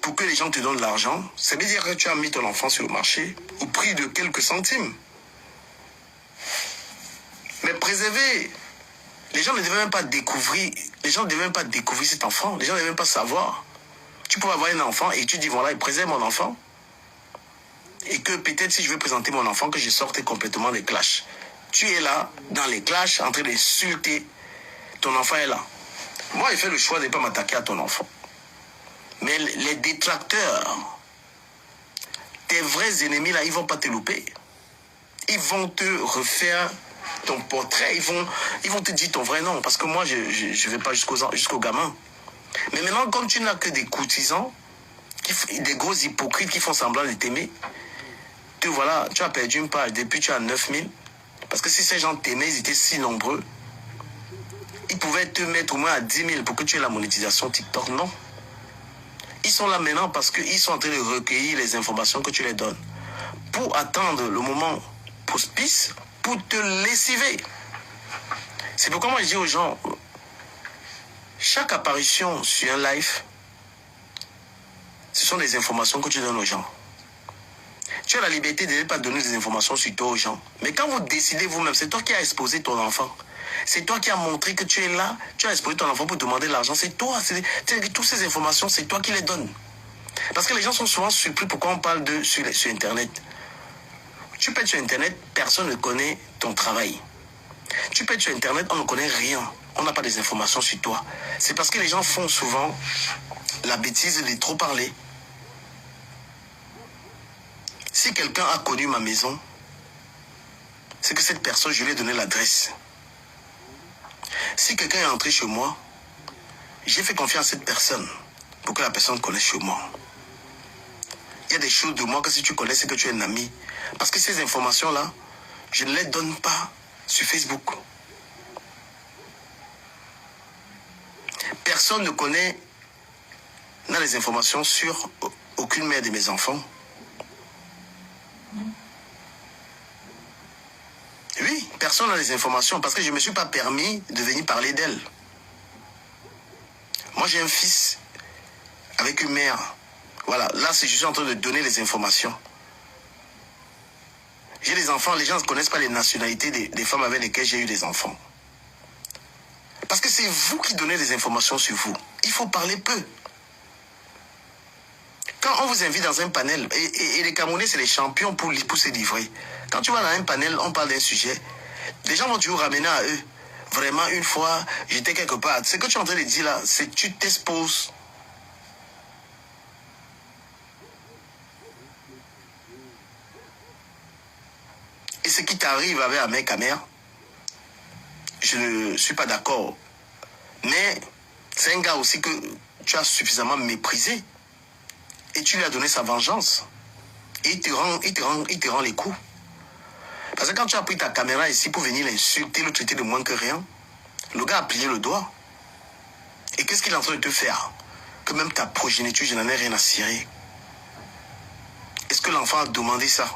pour que les gens te donnent l'argent, ça veut dire que tu as mis ton enfant sur le marché au prix de quelques centimes. Mais préserver, les gens ne devaient même pas découvrir, cet enfant, les gens ne devaient même pas savoir. Tu peux avoir un enfant et tu dis voilà, il préserve mon enfant. Et que peut-être si je veux présenter mon enfant, que je sorte complètement des clashs. Tu es là, dans les clashs, en train d'insulter. Ton enfant est là. Moi, j'ai fait le choix de ne pas m'attaquer à ton enfant. Mais les détracteurs, tes vrais ennemis, là, ils ne vont pas te louper. Ils vont te refaire ton portrait. Ils vont te dire ton vrai nom. Parce que moi, je ne vais pas jusqu'au gamin. Mais maintenant, comme tu n'as que des courtisans, des gros hypocrites qui font semblant de t'aimer, voilà, tu as perdu une page. Depuis, tu as 9000. Parce que si ces gens t'aimaient, ils étaient si nombreux, ils pouvaient te mettre au moins à 10 000 pour que tu aies la monétisation TikTok. Non. Ils sont là maintenant parce qu'ils sont en train de recueillir les informations que tu les donnes. Pour attendre le moment propice, pour te lessiver. C'est pourquoi moi je dis aux gens, chaque apparition sur un live, ce sont des informations que tu donnes aux gens. Tu as la liberté de ne pas donner des informations sur toi aux gens. Mais quand vous décidez vous-même, c'est toi qui as exposé ton enfant. C'est toi qui as montré que tu es là. Tu as exposé ton enfant pour demander l'argent. C'est toi. Toutes ces informations, c'est toi qui les donnes. Parce que les gens sont souvent surpris pourquoi on parle sur Internet. Tu peux être sur Internet, personne ne connaît ton travail. Tu peux être sur Internet, on ne connaît rien. On n'a pas des informations sur toi. C'est parce que les gens font souvent la bêtise de trop parler. Si quelqu'un a connu ma maison, c'est que cette personne, je lui ai donné l'adresse. Si quelqu'un est entré chez moi, j'ai fait confiance à cette personne pour que la personne connaisse chez moi. Il y a des choses de moi que si tu connais, c'est que tu es un ami. Parce que ces informations-là, je ne les donne pas sur Facebook. Personne ne connaît les informations sur aucune mère de mes enfants. Oui, personne n'a les informations parce que je ne me suis pas permis de venir parler d'elle. Moi, j'ai un fils avec une mère. Voilà, là, je suis en train de donner les informations. J'ai des enfants, les gens ne connaissent pas les nationalités des femmes avec lesquelles j'ai eu des enfants. Parce que c'est vous qui donnez les informations sur vous. Il faut parler peu. Quand on vous invite dans un panel, et les Camerounais, c'est les champions pour se livrer. Quand tu vas dans un panel, on parle d'un sujet, les gens vont toujours ramener à eux. Vraiment, une fois, j'étais quelque part. Ce que tu es en train de dire là, c'est que tu t'exposes. Et ce qui t'arrive avec Ahmed Kamer, je ne suis pas d'accord. Mais c'est un gars aussi que tu as suffisamment méprisé. Et tu lui as donné sa vengeance. Et il te rend les coups. Parce que quand tu as pris ta caméra ici pour venir l'insulter, le traiter de moins que rien, le gars a plié le doigt. Et qu'est-ce qu'il est en train de te faire? Que même ta progéniture, je n'en ai rien à cirer. Est-ce que l'enfant a demandé ça?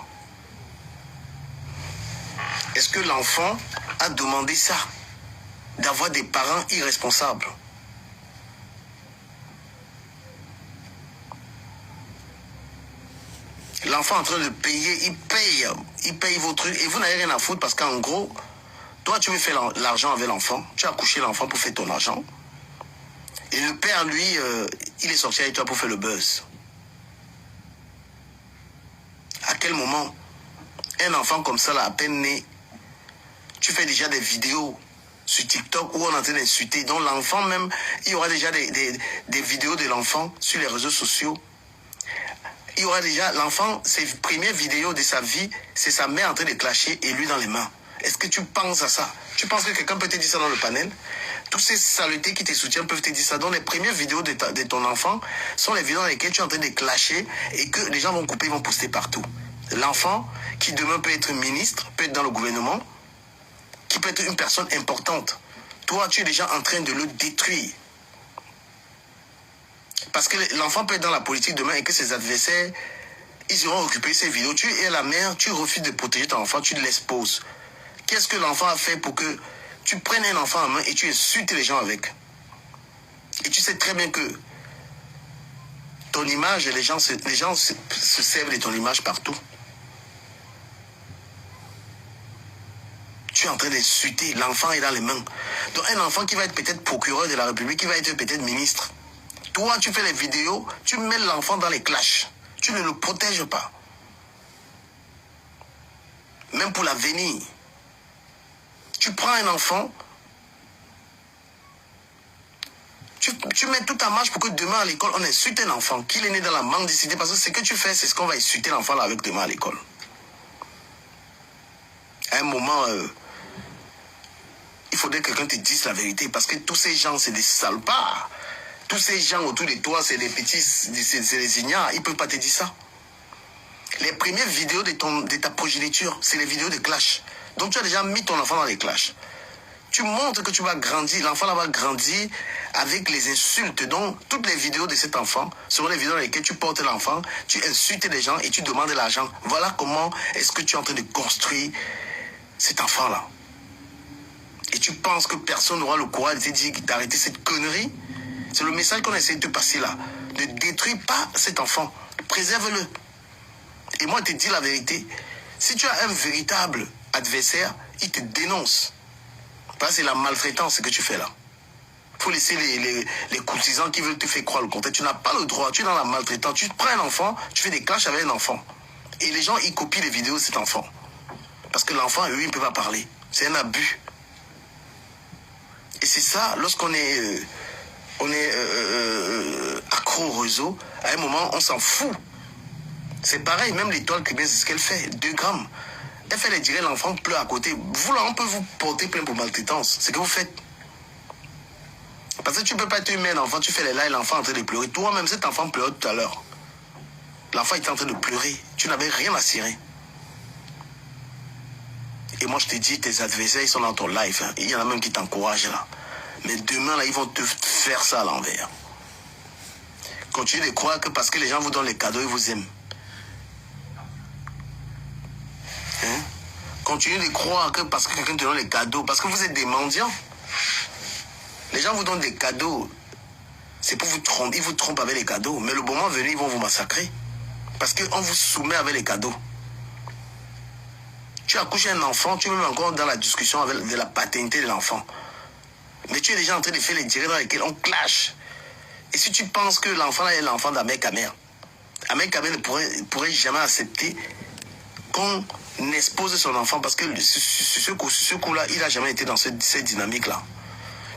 Est-ce que l'enfant a demandé ça? D'avoir des parents irresponsables? L'enfant est en train de payer, il paye vos trucs et vous n'avez rien à foutre parce qu'en gros, toi tu veux faire l'argent avec l'enfant, tu as couché l'enfant pour faire ton argent. Et le père, lui, il est sorti avec toi pour faire le buzz. À quel moment, un enfant comme ça, là, à peine né, tu fais déjà des vidéos sur TikTok où on est en train d'insulter. Donc l'enfant même, il y aura déjà des vidéos de l'enfant sur les réseaux sociaux. Il y aura déjà l'enfant, ses premières vidéos de sa vie, c'est sa mère en train de clasher et lui dans les mains. Est-ce que tu penses à ça? Tu penses que quelqu'un peut te dire ça dans le panel? Tous ces saletés qui te soutiennent peuvent te dire ça. Donc les premières vidéos de ton enfant sont les vidéos dans lesquelles tu es en train de clasher et que les gens vont couper, ils vont poster partout. L'enfant qui demain peut être ministre, peut être dans le gouvernement, qui peut être une personne importante. Toi, tu es déjà en train de le détruire. Parce que l'enfant peut être dans la politique demain et que ses adversaires, ils iront occuper ces vidéos. Tu es la mère, tu refuses de protéger ton enfant, tu l'exposes. Qu'est-ce que l'enfant a fait pour que tu prennes un enfant en main et tu insultes les gens avec? Et tu sais très bien que ton image, les gens se servent de ton image partout. Tu es en train d'insulter, l'enfant est dans les mains. Donc un enfant qui va être peut-être procureur de la République, qui va être peut-être ministre. Toi, tu fais les vidéos, tu mets l'enfant dans les clashs. Tu ne le protèges pas. Même pour l'avenir. Tu prends un enfant, tu mets toute ta marche pour que demain à l'école, on insulte un enfant, qu'il est né dans la mendicité, parce que ce que tu fais, c'est ce qu'on va insulter l'enfant là avec demain à l'école. À un moment, il faudrait que quelqu'un te dise la vérité, parce que tous ces gens, c'est des salopards. Tous ces gens autour de toi, c'est des petits, c'est des ignares, ils ne peuvent pas te dire ça. Les premières vidéos de ta progéniture, c'est les vidéos de clash. Donc tu as déjà mis ton enfant dans les clashs. Tu montres que tu vas grandir, l'enfant là va grandir avec les insultes. Donc toutes les vidéos de cet enfant seront les vidéos dans lesquelles tu portes l'enfant, tu insultes les gens et tu demandes de l'argent. Voilà comment est-ce que tu es en train de construire cet enfant-là. Et tu penses que personne n'aura le courage de te dire d'arrêter cette connerie? C'est le message qu'on essaie de te passer là. Ne détruis pas cet enfant. Préserve-le. Et moi, je te dis la vérité. Si tu as un véritable adversaire, il te dénonce. Parce que c'est la maltraitance que tu fais là. Il faut laisser les courtisans qui veulent te faire croire le contraire. Tu n'as pas le droit. Tu es dans la maltraitance. Tu prends un enfant, tu fais des clashs avec un enfant. Et les gens, ils copient les vidéos de cet enfant. Parce que l'enfant, eux, il ne peut pas parler. C'est un abus. Et c'est ça, lorsqu'on est... accro au réseau, à un moment, on s'en fout. C'est pareil, même l'étoile cubaine, c'est ce qu'elle fait, 2 grammes. Elle fait les direts, l'enfant pleure à côté. Vous, là, on peut vous porter plainte pour maltraitance. C'est ce que vous faites. Parce que tu ne peux pas te mettre l'enfant, tu fais les là et l'enfant est en train de pleurer. Toi-même, cet enfant pleurait tout à l'heure. L'enfant était en train de pleurer. Tu n'avais rien à cirer. Et moi, je te dis, tes adversaires, ils sont dans ton live. Hein. Il y en a même qui t'encouragent là. Mais demain, là, ils vont te faire ça à l'envers. Continuez de croire que parce que les gens vous donnent les cadeaux, ils vous aiment. Hein? Continuez de croire que parce que quelqu'un te donne les cadeaux, parce que vous êtes des mendiants. Les gens vous donnent des cadeaux. C'est pour vous tromper. Ils vous trompent avec les cadeaux. Mais le moment venu, ils vont vous massacrer. Parce qu'on vous soumet avec les cadeaux. Tu as couché un enfant, tu es même encore dans la discussion avec de la paternité de l'enfant. Mais tu es déjà en train de faire les directs dans lesquels on clash. Et si tu penses que l'enfant là est l'enfant d'Ahmed Kamer, Ahmed Kamer ne pourrait jamais accepter qu'on expose son enfant parce que sur ce coup-là, il n'a jamais été dans cette dynamique-là.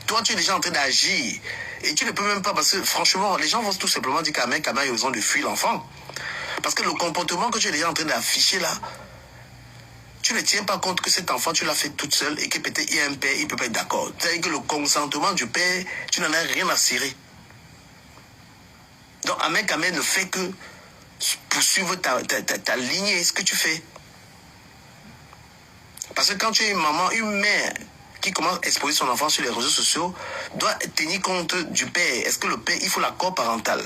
Toi, tu es déjà en train d'agir. Et tu ne peux même pas, parce que franchement, les gens vont tout simplement dire qu'Ahmed Kamer a besoin de fuir l'enfant. Parce que le comportement que tu es déjà en train d'afficher là, Tu ne tiens pas compte que cet enfant, tu l'as fait toute seule et que peut-être il y a un père, il ne peut pas être d'accord. C'est-à-dire que le consentement du père, tu n'en as rien à cirer. Donc, Ahmed Kamel ne fait que poursuivre ta lignée, ce que tu fais. Parce que quand tu es une maman, une mère qui commence à exposer son enfant sur les réseaux sociaux, doit tenir compte du père. Est-ce que le père, il faut l'accord parental?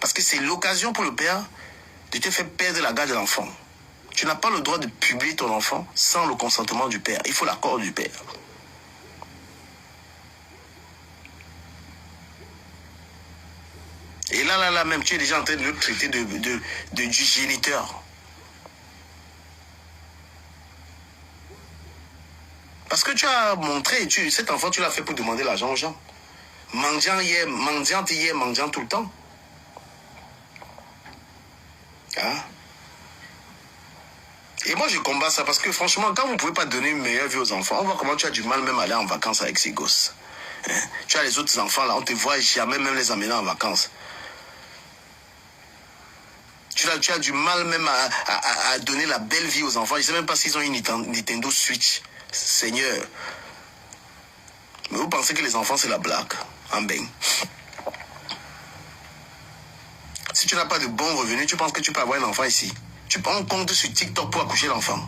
Parce que c'est l'occasion pour le père de te faire perdre la garde de l'enfant. Tu n'as pas le droit de publier ton enfant sans le consentement du père. Il faut l'accord du père. Et là, même, tu es déjà en train de le traiter du géniteur. Parce que tu as montré, cet enfant, tu l'as fait pour demander l'argent aux gens. Mendiant hier, mendiant tout le temps. Hein? Et moi, je combats ça parce que franchement, quand vous ne pouvez pas donner une meilleure vie aux enfants, on voit comment tu as du mal même à aller en vacances avec ces gosses. Hein? Tu as les autres enfants là, on te voit jamais même les amener en vacances. Tu as du mal même à donner la belle vie aux enfants. Je ne sais même pas s'ils ont une Nintendo Switch. Seigneur. Mais vous pensez que les enfants, c'est la blague? En bain. Si tu n'as pas de bons revenus, tu penses que tu peux avoir un enfant ici? Tu prends un compte sur TikTok pour accoucher l'enfant.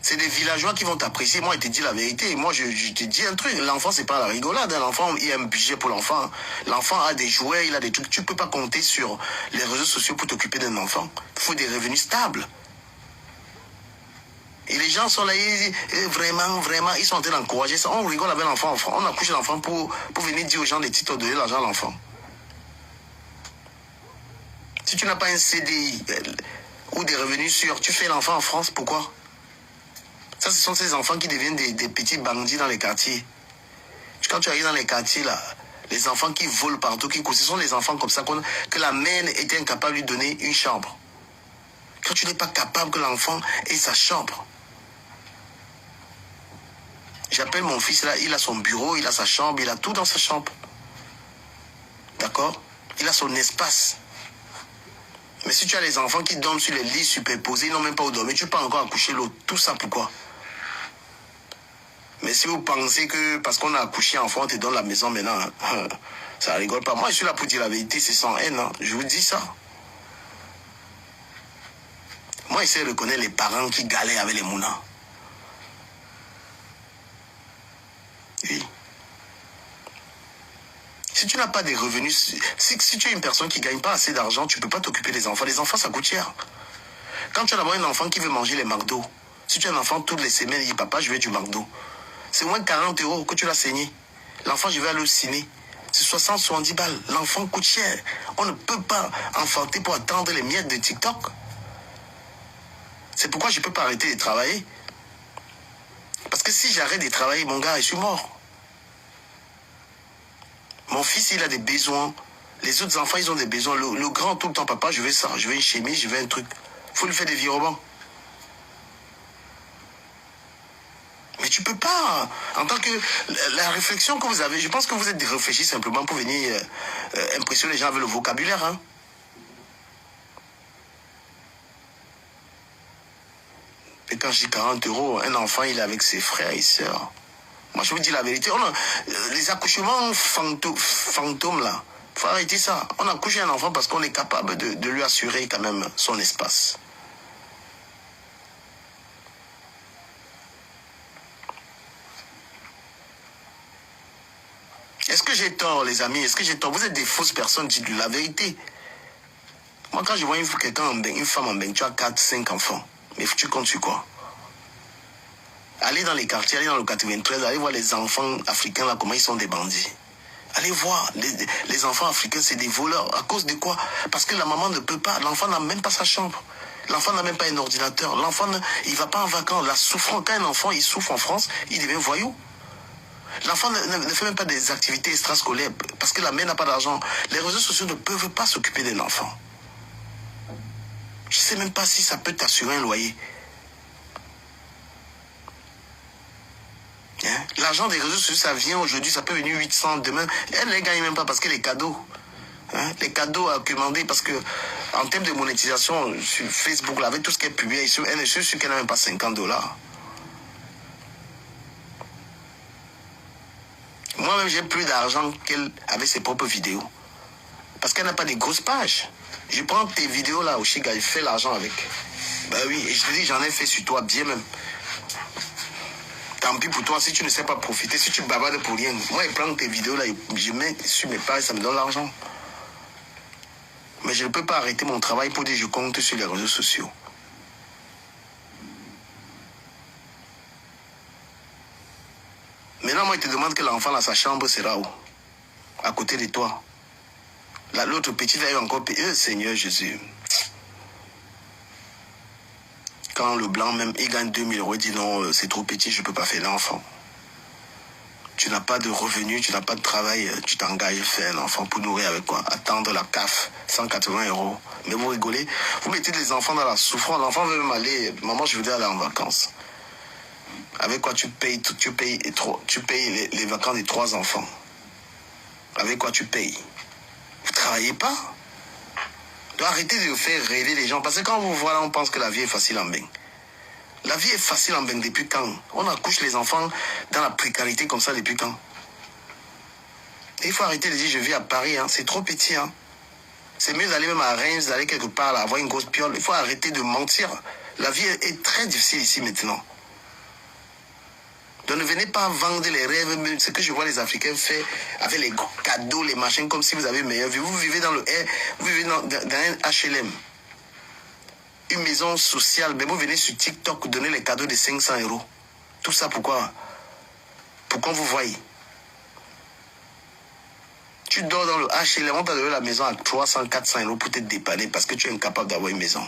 C'est des villageois qui vont t'apprécier. Moi, je te dis la vérité. Moi, je te dis un truc. L'enfant, c'est pas la rigolade. L'enfant, il y a un budget pour l'enfant. L'enfant a des jouets, il a des trucs. Tu ne peux pas compter sur les réseaux sociaux pour t'occuper d'un enfant. Il faut des revenus stables. Et les gens sont là, vraiment, ils sont en train d'encourager ça. On rigole avec l'enfant. On accouche l'enfant pour venir dire aux gens des titres, donner l'argent à l'enfant. Si tu n'as pas un CDI ou des revenus sûrs, tu fais l'enfant en France, pourquoi? Ça, ce sont ces enfants qui deviennent des petits bandits dans les quartiers. Quand tu arrives dans les quartiers, là, les enfants qui volent partout, ce sont les enfants comme ça que la mère était incapable de lui donner une chambre. Quand tu n'es pas capable que l'enfant ait sa chambre. J'appelle mon fils là, il a son bureau, il a sa chambre, il a tout dans sa chambre. D'accord? Il a son espace. Mais si tu as les enfants qui dorment sur les lits superposés, ils n'ont même pas où dormir, tu peux encore accoucher l'autre. Tout ça pourquoi? Mais si vous pensez que parce qu'on a accouché enfant, on te donne la maison maintenant, hein, ça rigole pas. Moi, je suis là pour dire la vérité, c'est sans haine. Hein. Je vous dis ça. Moi, j'essaie de reconnaître les parents qui galèrent avec les mounans. Oui. Si tu n'as pas des revenus, si tu es une personne qui ne gagne pas assez d'argent, tu ne peux pas t'occuper des enfants. Les enfants, ça coûte cher. Quand tu as d'abord un enfant qui veut manger les McDo, si tu as un enfant toutes les semaines, il dit papa, je veux du McDo. C'est moins 40 € que tu l'as saigné. L'enfant, je vais aller au ciné. C'est 60-70 balles. L'enfant coûte cher. On ne peut pas enfanter pour attendre les miettes de TikTok. C'est pourquoi je ne peux pas arrêter de travailler. Parce que si j'arrête de travailler, mon gars, je suis mort. Mon fils, il a des besoins. Les autres enfants, ils ont des besoins. Le grand, tout le temps, papa, je veux ça. Je veux une chemise, je veux un truc. Il faut lui faire des virements. Mais tu peux pas. En tant que... La réflexion que vous avez, je pense que vous êtes réfléchis simplement pour venir impressionner les gens avec le vocabulaire. Hein. Et quand je dis 40 €, un enfant, il est avec ses frères et sœurs. Moi, je vous dis la vérité. Les accouchements fantômes, là, il faut arrêter ça. On accouche un enfant parce qu'on est capable de lui assurer quand même son espace. Est-ce que j'ai tort, les amis? Est-ce que j'ai tort? Vous êtes des fausses personnes, dites la vérité. Moi, quand je vois une femme en bain, tu as 4-5 enfants. Mais tu comptes sur quoi? Allez dans les quartiers, allez dans le 93, allez voir les enfants africains là, comment ils sont des bandits. Allez voir, les enfants africains, c'est des voleurs. À cause de quoi? Parce que la maman ne peut pas, l'enfant n'a même pas sa chambre. L'enfant n'a même pas un ordinateur. L'enfant, il ne va pas en vacances. La souffrance, quand un enfant il souffre en France, il devient voyou. L'enfant ne fait même pas des activités extrascolaires parce que la mère n'a pas d'argent. Les réseaux sociaux ne peuvent pas s'occuper d'un enfant. Je ne sais même pas si ça peut t'assurer un loyer. Hein? L'argent des réseaux sociaux, ça vient aujourd'hui, ça peut venir 800 demain. Elle ne les gagne même pas parce que les cadeaux, hein? Les cadeaux à commander parce que En termes de monétisation, sur Facebook, là, avec tout ce qu'elle publie, elle est sûre qu'elle n'a même pas $50. Moi-même, j'ai plus d'argent qu'elle avec ses propres vidéos. Parce qu'elle n'a pas de grosses pages. Je prends tes vidéos là, Oshiga, je fais l'argent avec. Bah oui, et je te dis, j'en ai fait sur toi, bien même. Tant pis pour toi, si tu ne sais pas profiter, si tu bavardes pour rien. Moi, je prends tes vidéos là, je mets sur mes pages, ça me donne l'argent. Mais je ne peux pas arrêter mon travail pour dire que je compte sur les réseaux sociaux. Maintenant, moi, il te demande que l'enfant, là, sa chambre sera où? À côté de toi. L'autre petit, là, il va encore payer. Seigneur Jésus. Quand le blanc, même, il gagne 2000 €, il dit non, c'est trop petit, je ne peux pas faire l'enfant. Tu n'as pas de revenus, tu n'as pas de travail, tu t'engages à faire un enfant pour nourrir avec quoi? Attendre la CAF, 180 €. Mais vous rigolez, vous mettez les enfants dans la souffrance. L'enfant veut même aller, maman, je voudrais aller en vacances. Avec quoi tu payes les vacances des 3 enfants? Avec quoi tu payes? Vous ne travaillez pas? Donc arrêtez de faire rêver les gens. Parce que quand vous voyez là, on pense que la vie est facile en bain. La vie est facile en bain depuis quand? On accouche les enfants dans la précarité comme ça depuis quand? Et il faut arrêter de dire je vis à Paris, hein. C'est trop petit. Hein. C'est mieux d'aller même à Reims, d'aller quelque part, là, avoir une grosse piole. Il faut arrêter de mentir. La vie est très difficile ici maintenant. Donc ne venez pas vendre les rêves, ce que je vois les Africains faire avec les cadeaux, les machins, comme si vous avez meilleure vie. Vous vivez dans un HLM. Une maison sociale, mais vous venez sur TikTok donner les cadeaux de 500 €. Tout ça pourquoi? Pourquoi vous voyez? Tu dors dans le HLM, on t'a donné la maison à 300, 400 € pour te dépanner parce que tu es incapable d'avoir une maison.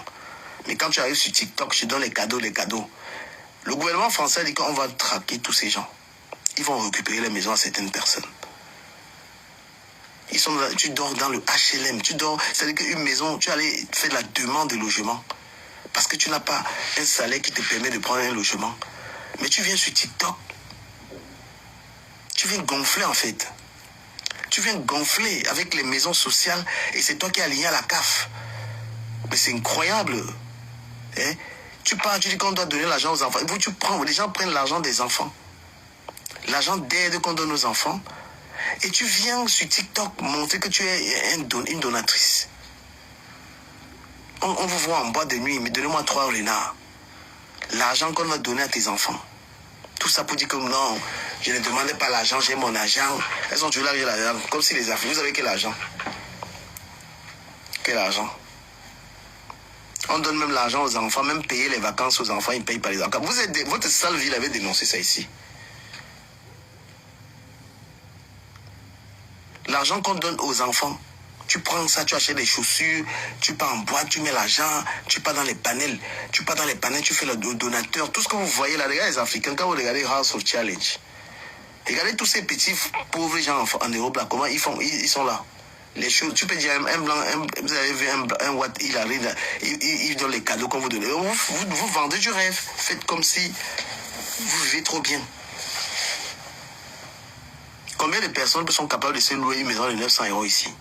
Mais quand tu arrives sur TikTok, je donne les cadeaux. Le gouvernement français dit qu'on va traquer tous ces gens. Ils vont récupérer les maisons à certaines personnes. Tu dors dans le HLM, c'est-à-dire qu'une maison, tu allais faire la demande de logement. Parce que tu n'as pas un salaire qui te permet de prendre un logement. Mais tu viens sur TikTok. Tu viens gonfler en fait. Tu viens gonfler avec les maisons sociales et c'est toi qui es aligné à la CAF. Mais c'est incroyable. Hein? Tu pars, tu dis qu'on doit donner l'argent aux enfants. Les gens prennent l'argent des enfants. L'argent d'aide qu'on donne aux enfants. Et tu viens sur TikTok montrer que tu es une donatrice. On vous voit en boîte de nuit, mais donnez-moi 3 renards. L'argent qu'on va donner à tes enfants. Tout ça pour dire que non, je ne demandais pas l'argent, j'ai mon argent. Elles sont toujours là, j'ai l'argent. Comme si les Africains, vous avez quel argent? Quel argent? On donne même l'argent aux enfants, même payer les vacances aux enfants, ils ne payent pas les enfants. Votre sale ville avait dénoncé ça ici. L'argent qu'on donne aux enfants, tu prends ça, tu achètes des chaussures, tu pars en boîte, tu mets l'argent, tu pars dans les panels, tu fais le donateur. Tout ce que vous voyez là, regardez les Africains, quand vous regardez House of Challenge, regardez tous ces petits pauvres gens en Europe là, comment ils font, ils sont là. Les choses, tu peux dire un blanc, vous avez vu un Watt, il arrive, il donne les cadeaux qu'on vous donne. Vous vendez du rêve, faites comme si vous vivez trop bien. Combien de personnes sont capables de se louer une maison de 900 € ici?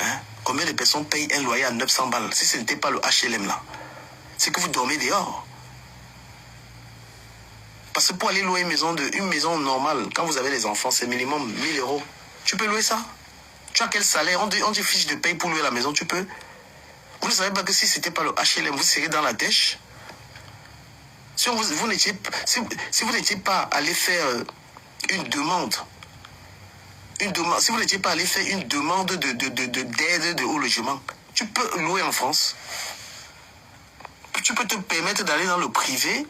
Hein? Combien de personnes payent un loyer à 900 balles? Si ce n'était pas le HLM là, c'est que vous dormez dehors. Parce que pour aller louer une maison normale, quand vous avez les enfants, c'est minimum 1000 €. Tu peux louer ça? Tu as quel salaire? On dit fiche de paye pour louer la maison, tu peux? Vous ne savez pas que si ce n'était pas le HLM, vous seriez dans la dèche? Si vous n'étiez pas allé faire une demande, si vous n'étiez pas allé faire une demande d'aide au logement, tu peux louer en France. Tu peux te permettre d'aller dans le privé.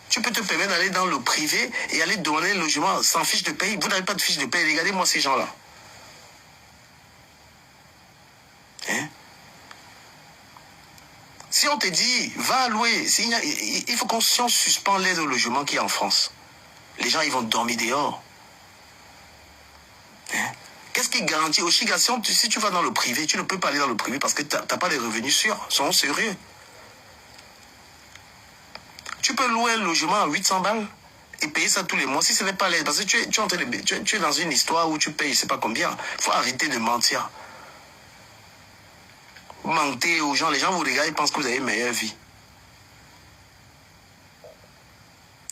Tu peux te permettre d'aller dans le privé et aller demander le logement sans fiche de paye. Vous n'avez pas de fiche de paye. Regardez-moi ces gens-là. Hein? Si on te dit, va louer, il faut qu'on suspende l'aide au logement qui est en France. Les gens, ils vont dormir dehors. Hein? Qu'est-ce qui garantit au Chiga, si tu vas dans le privé, tu ne peux pas aller dans le privé parce que tu n'as pas de revenus sûrs. Sont sérieux. Tu peux louer un logement à 800 balles et payer ça tous les mois si ce n'est pas l'aide. Parce que tu es dans une histoire où tu payes je ne sais pas combien. Il faut arrêter de mentir. Vous mentez aux gens, les gens vous regardent et pensent que vous avez une meilleure vie.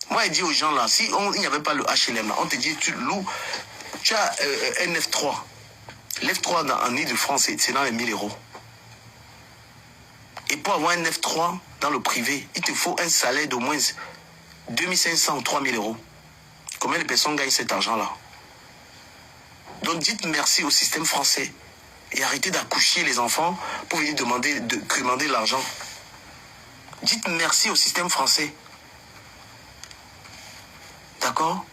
Moi, je dis aux gens là, si il n'y avait pas le HLM là, on te dit, tu loues, tu as un F3. L'F3 en Ile-de-France, c'est dans les 1000 €. Et pour avoir un F3 dans le privé, il te faut un salaire d'au moins 2500 ou 3000 €. Combien de personnes gagnent cet argent-là? Donc dites merci au système français et arrêtez d'accoucher les enfants pour venir demander l'argent. Dites merci au système français. D'accord?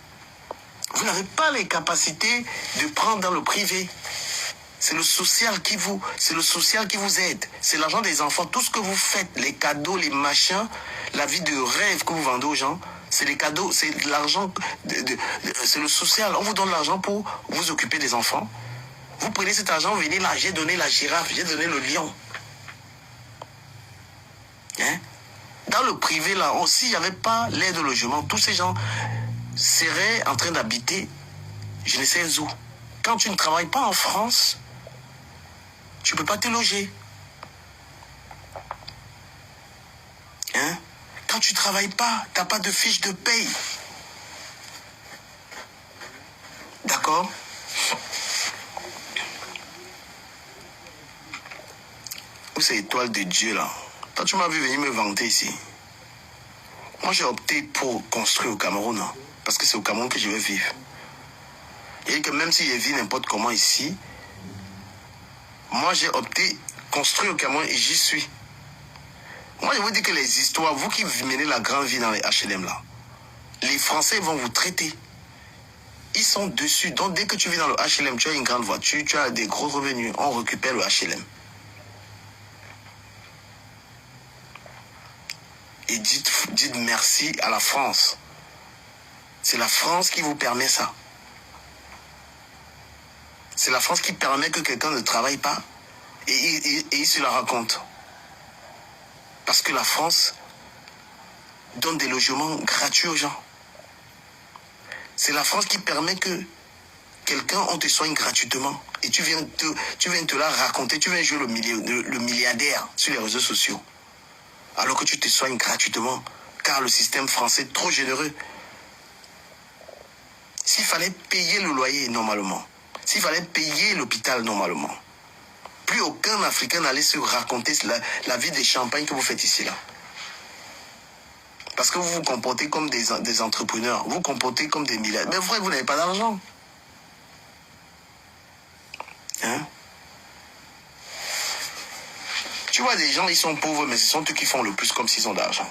Vous n'avez pas les capacités de prendre dans le privé. C'est le social qui vous aide. C'est l'argent des enfants. Tout ce que vous faites, les cadeaux, les machins, la vie de rêve que vous vendez aux gens, c'est les cadeaux, c'est de l'argent, c'est le social. On vous donne l'argent pour vous occuper des enfants. Vous prenez cet argent, vous venez là, j'ai donné la girafe, j'ai donné le lion. Hein? Dans le privé, là, s'il n'y avait pas l'aide au logement, tous ces gens seraient en train d'habiter je ne sais où. Quand tu ne travailles pas en France, tu ne peux pas te loger. Hein? Quand tu ne travailles pas, tu n'as pas de fiche de paye. D'accord? Où c'est l'étoile de Dieu là? Quand tu m'as vu venir me vanter ici, moi j'ai opté pour construire au Cameroun, hein, parce que c'est au Cameroun que je vais vivre. Et que même si je vis n'importe comment ici, moi j'ai opté construire au Cameroun et j'y suis. Moi je vous dis que les histoires, vous qui menez la grande vie dans les HLM là, les Français vont vous traiter. Ils sont dessus. Donc dès que tu vis dans le HLM, tu as une grande voiture, tu as des gros revenus, on récupère le HLM. Et dites merci à la France. C'est la France qui vous permet ça. C'est la France qui permet que quelqu'un ne travaille pas et il se la raconte. Parce que la France donne des logements gratuits aux gens. C'est la France qui permet que quelqu'un, on te soigne gratuitement. Et tu viens te la raconter, tu viens jouer le milliardaire sur les réseaux sociaux. Alors que tu te soignes gratuitement, car le système français est trop généreux. S'il fallait payer le loyer normalement, s'il fallait payer l'hôpital normalement, plus aucun Africain n'allait se raconter la vie des champagnes que vous faites ici là. Parce que vous vous comportez comme des entrepreneurs, vous vous comportez comme des milliardaires. Mais vrai, vous n'avez pas d'argent. Hein? Tu vois, des gens, ils sont pauvres, mais ce sont eux qui font le plus comme s'ils ont d'argent.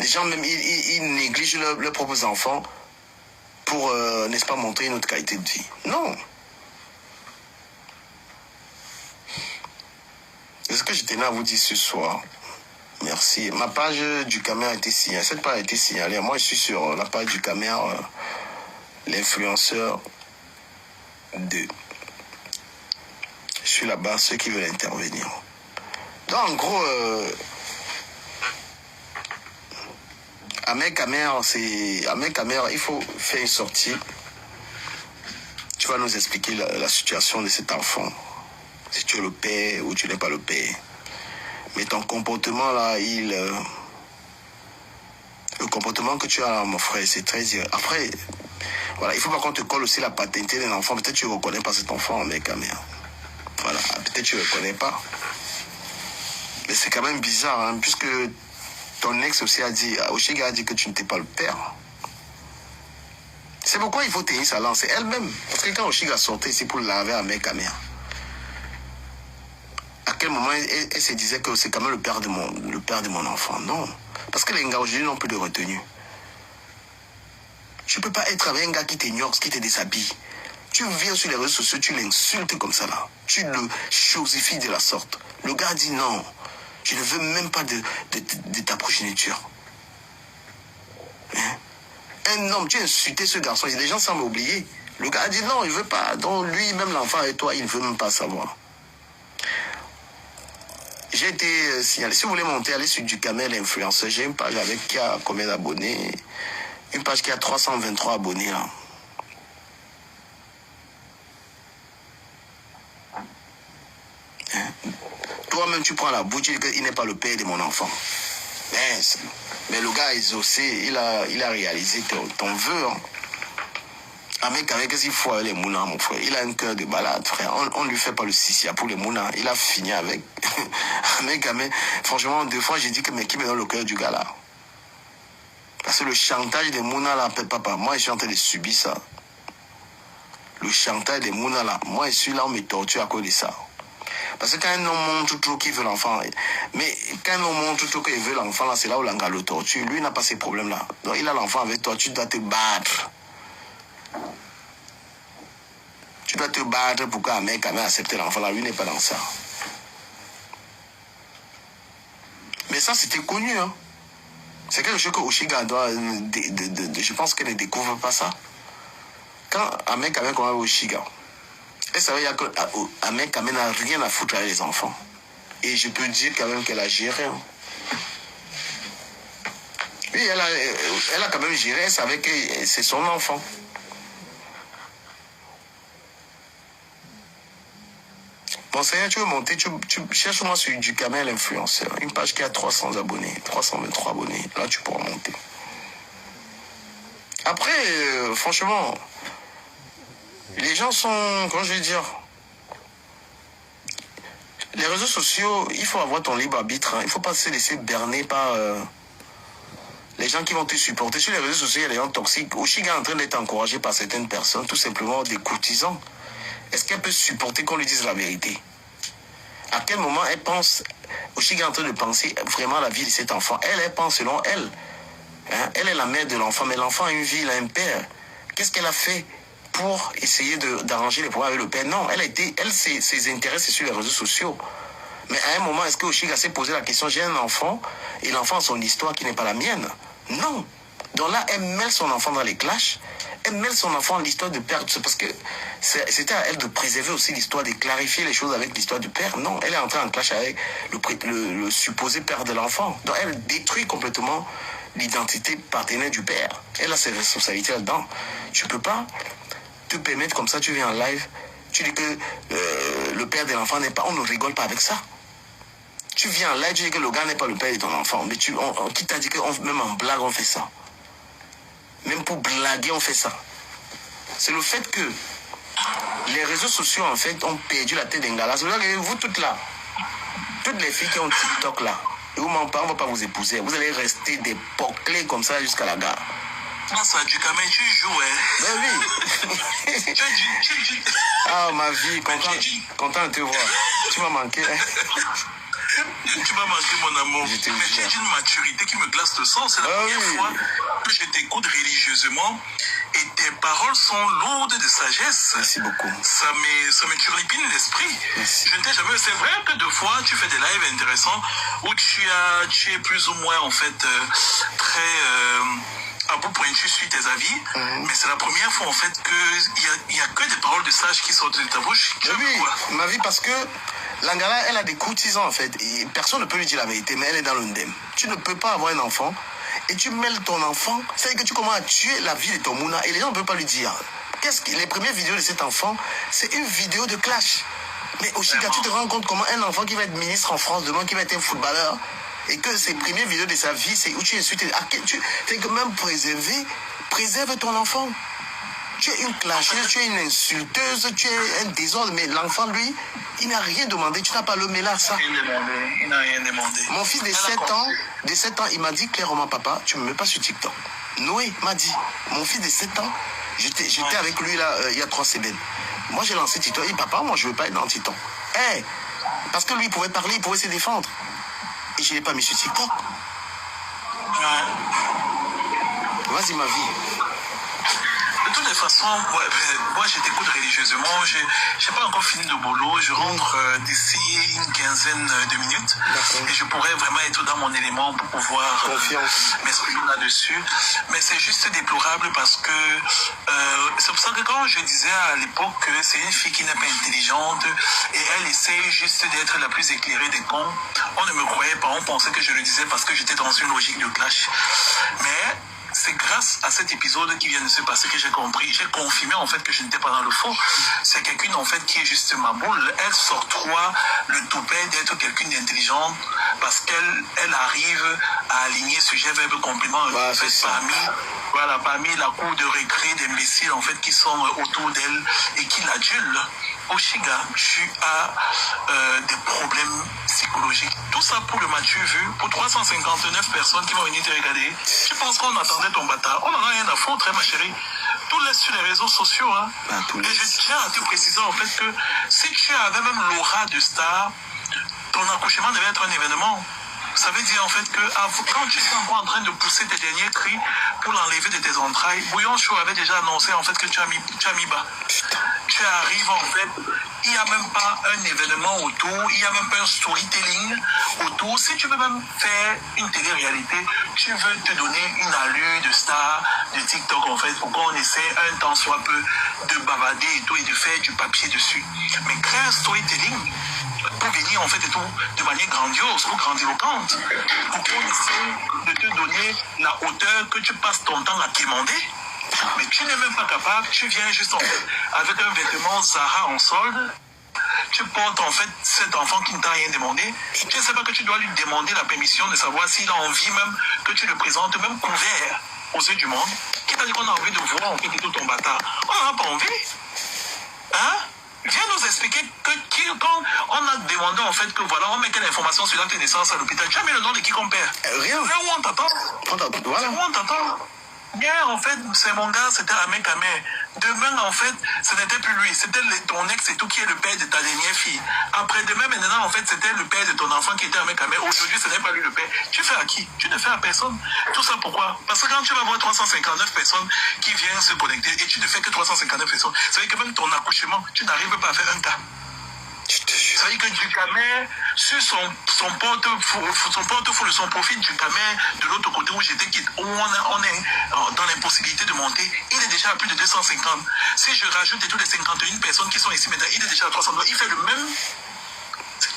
Les gens, même, ils négligent leurs propres enfants pour, n'est-ce pas, montrer une autre qualité de vie. Non. C'est ce que je tenais à vous dire ce soir. Merci. Ma page du Camer a été signalée. Cette page a été signalée. Moi, je suis sur la page du Camer, l'influenceur 2. Je suis là-bas, ceux qui veulent intervenir. Donc, en gros, Ahmed Camer, il faut faire une sortie. Tu vas nous expliquer la situation de cet enfant. Si tu es le père ou tu n'es pas le père. Mais ton comportement là, le comportement que tu as là, mon frère, c'est très... Après, voilà, il ne faut pas qu'on te colle aussi la paternité d'un enfant. Peut-être que tu ne reconnais pas cet enfant, Ahmed Camer. Voilà, peut-être que tu ne le connais pas. Mais c'est quand même bizarre, hein, puisque ton ex aussi a dit, Oshiga a dit que tu n'étais pas le père. C'est pourquoi il faut tenir sa langue, c'est elle-même. Parce que quand Oshiga sortait ici pour laver Ahmed Camer, à quel moment elle se disait que c'est quand même le père de mon enfant? Non. Parce que les gars aujourd'hui n'ont plus de retenue. Tu ne peux pas être avec un gars qui t'ignore, qui te déshabille. Tu viens sur les réseaux sociaux, tu l'insultes comme ça là. Tu le chosifies de la sorte. Le gars dit non, je ne veux même pas de ta progéniture. Hein? Un homme, tu as insulté ce garçon, les gens semblent oublier. Le gars dit non, il ne veut pas. Donc lui, même l'enfant et toi, il ne veut même pas savoir. J'ai été signalé. Si vous voulez monter, allez sur du Camer l'influenceur. J'ai une page avec qui a combien d'abonnés? Une page qui a 323 abonnés là. Toi-même, tu prends la bouche, tu dis qu'il n'est pas le père de mon enfant. Mais le gars a exaucé, il a réalisé ton vœu. Hein. Avec s'il faut les mounas, mon frère. Il a un cœur de balade, frère. On ne lui fait pas le sissia pour les mounas. Il a fini avec. Franchement, deux fois, j'ai dit que mais qui me donne le cœur du gars là? Parce que le chantage des mounas là, papa, moi je suis en train de subir ça. Le chantage des mounas là, moi je suis là, on me torture à cause de ça. Parce que quand un homme montre trop qu'il veut l'enfant, mais quand un homme montre trop qu'il veut l'enfant là, c'est là où l'engage le torture. Lui, il n'a pas ces problèmes là. Donc il a l'enfant avec toi, tu dois te battre. Tu dois te battre pour qu'un mec accepte l'enfant là. Lui n'est pas dans ça. Mais ça, c'était connu. Hein. C'est quelque chose que Oshiga doit... je pense qu'elle ne découvre pas ça. Quand un mec avec Oshiga, elle savait qu'un mec n'a rien à foutre avec les enfants. Et je peux dire quand même qu'elle a géré. Hein. Oui, elle a quand même géré. Elle savait que c'est son enfant. Bon, Seigneur, tu veux monter, tu cherches-moi sur du Kamel Influenceur. Une page qui a 300 abonnés, 323 abonnés. Là, tu pourras monter. Après, franchement, les gens sont, comment je vais dire, les réseaux sociaux, il faut avoir ton libre arbitre. Hein. Il ne faut pas se laisser berner par les gens qui vont te supporter. Sur les réseaux sociaux, il y a des gens toxiques. Oshiga est en train d'être encouragé par certaines personnes, tout simplement des courtisans. Est-ce qu'elle peut supporter qu'on lui dise la vérité? À quel moment elle pense, Oshiga est en train de penser vraiment à la vie de cet enfant? Elle pense selon elle. Hein? Elle est la mère de l'enfant, mais l'enfant a une vie, il a un père. Qu'est-ce qu'elle a fait pour essayer d'arranger les problèmes avec le père? Non, ses intérêts, c'est sur les réseaux sociaux. Mais à un moment, est-ce que Oshiga s'est posé la question, j'ai un enfant, et l'enfant a son histoire qui n'est pas la mienne? Non. Donc là, elle mêle son enfant dans les clashs. Elle mêle son enfant dans l'histoire de père. Parce que c'était à elle de préserver aussi l'histoire, de clarifier les choses avec l'histoire du père. Non, elle est entrée en clash avec le supposé père de l'enfant. Donc elle détruit complètement l'identité partenaire du père. Elle a ses responsabilités là-dedans. Tu ne peux pas te permettre comme ça, tu viens en live, tu dis que le père de l'enfant n'est pas... On ne rigole pas avec ça. Tu viens en live, tu dis que le gars n'est pas le père de ton enfant. Mais qui t'a dit que même en blague, on fait ça? Même pour blaguer, on fait ça. C'est le fait que les réseaux sociaux, en fait, ont perdu la tête d'un gars là. C'est que vous toutes là, toutes les filles qui ont TikTok là, et vous m'en parlez, on ne va pas vous épouser. Vous allez rester des poclés comme ça jusqu'à la gare. Ah, ça, du gamin, tu joues, hein? Ben oui. Ah, ma vie, content de te voir. Tu m'as manqué, hein? Tu m'as manqué, mon amour. Mais tu as une maturité qui me glace le sang. C'est la première fois que je t'écoute religieusement et tes paroles sont lourdes de sagesse. Merci beaucoup. Ça me turlupine l'esprit. Je ne t'ai jamais... C'est vrai que deux fois, tu fais des lives intéressants où tu es plus ou moins, en fait, très... à bout pointu sur tes avis, mais c'est la première fois, en fait, qu'il n'y a que des paroles de sages qui sortent de ta bouche. Oui, ma vie, parce que Langala, elle a des courtisans en fait. Et personne ne peut lui dire la vérité, mais elle est dans l'undem. Tu ne peux pas avoir un enfant et tu mêles ton enfant. C'est-à-dire que tu commences à tuer la vie de ton mouna et les gens ne peuvent pas lui dire. Les premières vidéos de cet enfant, c'est une vidéo de clash. Mais Oshiga, tu te rends compte comment un enfant qui va être ministre en France demain, qui va être un footballeur, et que ses premières vidéos de sa vie, c'est où tu insultes. C'est que même préserve ton enfant. Tu es une clasheuse, tu es une insulteuse, tu es un désordre, mais l'enfant, lui, il n'a rien demandé. Tu n'as pas le mélange, ça. Il n'a rien demandé. Mon fils de 7 ans, il m'a dit clairement, papa, tu ne me mets pas sur TikTok. Noé m'a dit, mon fils de 7 ans, j'étais avec lui là, il y a 3 semaines. Moi, j'ai lancé TikTok. Et papa, moi, je ne veux pas être dans TikTok. Parce que lui, il pouvait parler, il pouvait se défendre. Et je ne l'ai pas mis sur TikTok. Vas-y, ma vie. De toutes les façons, moi je t'écoute religieusement, je n'ai pas encore fini de boulot, je rentre d'ici une quinzaine de minutes et je pourrais vraiment être dans mon élément pour pouvoir m'exprimer là-dessus. Mais c'est juste déplorable parce que c'est pour ça que quand je disais à l'époque que c'est une fille qui n'est pas intelligente et elle essaie juste d'être la plus éclairée des cons, on ne me croyait pas, on pensait que je le disais parce que j'étais dans une logique de clash. Mais c'est grâce à cet épisode qui vient de se passer que j'ai compris, j'ai confirmé en fait que je n'étais pas dans le faux. C'est quelqu'un en fait qui est juste ma boule. Elle s'octroie le toupet d'être quelqu'un d'intelligent parce qu'elle arrive à aligner sujet, verbe, complément en fait, parmi la cour de récré d'imbéciles en fait qui sont autour d'elle et qui l'adulent. Oshiga, tu as des problèmes psychologiques. Tout ça pour le match vu, pour 359 personnes qui vont venir te regarder. Je pense qu'on attendait ton bâtard. On n'en a rien à foutre, hein, ma chérie. Tout laisse sur les réseaux sociaux. Hein. Et je tiens à te préciser en fait que si tu avais même l'aura de star, ton accouchement devait être un événement. Ça veut dire en fait que quand tu es encore en train de pousser tes derniers cris pour l'enlever de tes entrailles, Bouillon Show avait déjà annoncé en fait que tu as mis bas. Tu arrives en fait, il n'y a même pas un événement autour, il n'y a même pas un storytelling autour. Si tu veux même faire une télé-réalité, tu veux te donner une allure de star de TikTok en fait, pour qu'on essaie un temps soit peu de bavader et tout et de faire du papier dessus. Mais crée un storytelling pour venir en fait et tout de manière grandiose ou grandiloquente, pour qu'on essaie de te donner la hauteur que tu passes ton temps à quémander. Mais tu n'es même pas capable, tu viens juste en fait avec un vêtement Zara en solde, tu portes en fait cet enfant qui ne t'a rien demandé, tu ne sais pas que tu dois lui demander la permission de savoir s'il a envie même que tu le présentes, même couvert aux yeux du monde. Qui t'a dit qu'on a envie de voir en fait tout ton bâtard? On n'a pas envie. Hein? Viens nous expliquer que quand on a demandé en fait que voilà, on met quelle information sur l'acte de naissance à l'hôpital, tu as mis le nom de qui qu'on perd? Rien. Là où on t'attend. Voilà. Où on t'attend. Hier, en fait, c'est mon gars, c'était Ahmed Kamer. Demain, en fait, ce n'était plus lui. C'était ton ex et tout qui est le père de ta dernière fille. Après-demain, maintenant, en fait, c'était le père de ton enfant qui était Ahmed Kamer. Aujourd'hui, ce n'est pas lui le père. Tu fais à qui? Tu ne fais à personne. Tout ça pourquoi? Parce que quand tu vas voir 359 personnes qui viennent se connecter et tu ne fais que 359 personnes, ça veut dire que même ton accouchement, tu n'arrives pas à faire un cas. Ça veut dire que Ducamer, sur son portefeuille, son profil Ducamer, de l'autre côté où j'étais, où on est dans l'impossibilité de monter, il est déjà à plus de 250. Si je rajoute toutes les 51 personnes qui sont ici maintenant, il est déjà à 300. Il fait le même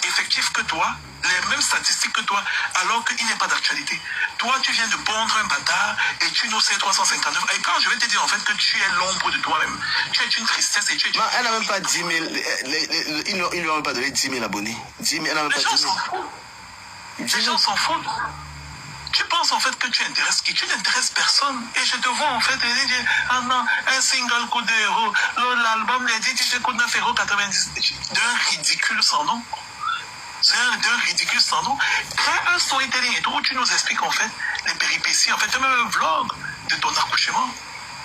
effectif que toi, les mêmes statistiques que toi, alors qu'il n'est pas d'actualité. Toi, tu viens de pondre un bâtard et tu nous sais 359. Et quand je vais te dire en fait que tu es l'ombre de toi-même, tu es une tristesse et tu es une... Elle n'a même pas 10 000, ils ne lui ont même pas donné 10 000 abonnés. 10 000, elle n'a même pas 10 000. Les gens s'en foutent. Tu penses en fait que tu intéresses qui? Tu n'intéresses personne. Et je te vois en fait, et dis, ah non, un single coup d'euro, l'album, les dit, tu écoutes 9 euros 90, d'un ridicule sans nom. C'est d'un ridicule sans nom. Crée un storytelling et tout où tu nous expliques en fait les péripéties. En fait, tu as même un vlog de ton accouchement.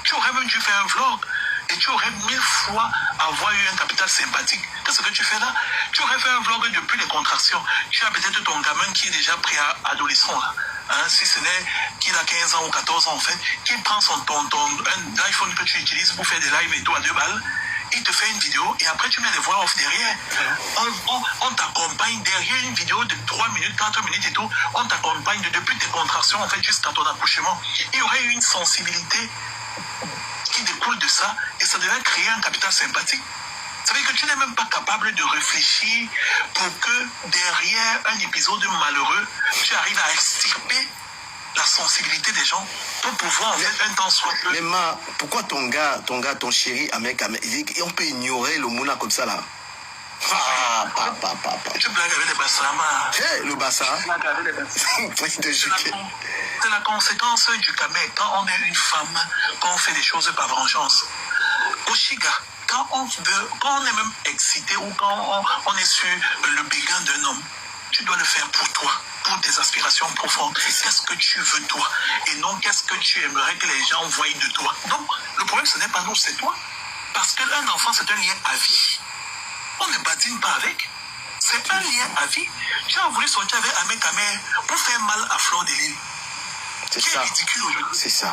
Tu aurais même dû faire un vlog. Et tu aurais 1000 fois avoir eu un capital sympathique. Qu'est-ce que tu fais là? Tu aurais fait un vlog depuis les contractions. Tu as peut-être ton gamin qui est déjà pré-adolescent là. Hein, si ce n'est qu'il a 15 ans ou 14 ans en fait, qu'il prend un iPhone que tu utilises pour faire des lives et tout à 2 balles. Il te fait une vidéo et après tu mets les voix off derrière. On t'accompagne derrière une vidéo de 3 minutes, 4 minutes et tout. On t'accompagne depuis tes contractions en fait jusqu'à ton accouchement. Il y aurait eu une sensibilité qui découle de ça et ça devait créer un capital sympathique. Ça veut dire que tu n'es même pas capable de réfléchir pour que derrière un épisode malheureux, tu arrives à extirper la sensibilité des gens pour pouvoir en fait un temps soit peu. Mais Ma, pourquoi ton ton chéri, Ahmed, on peut ignorer le mouna comme ça là? Tu blagues avec les Bassama. Le Bassa. C'est la conséquence du Kamek. Quand on est une femme, quand on fait des choses par vengeance. Oshiga, quand on est même excité ou quand on est sur le béguin d'un homme, tu dois le faire pour toi, pour tes aspirations profondes. Qu'est-ce que tu veux toi? Et non qu'est-ce que tu aimerais que les gens voient de toi. Donc, le problème, ce n'est pas nous, c'est toi. Parce qu'un enfant, c'est un lien à vie. On ne badine pas avec. C'est un lien à vie. Tu as voulu sortir avec Ahmed Kamer pour faire mal à Fleur de Lille. C'est ça. Ridicule aujourd'hui. C'est ça.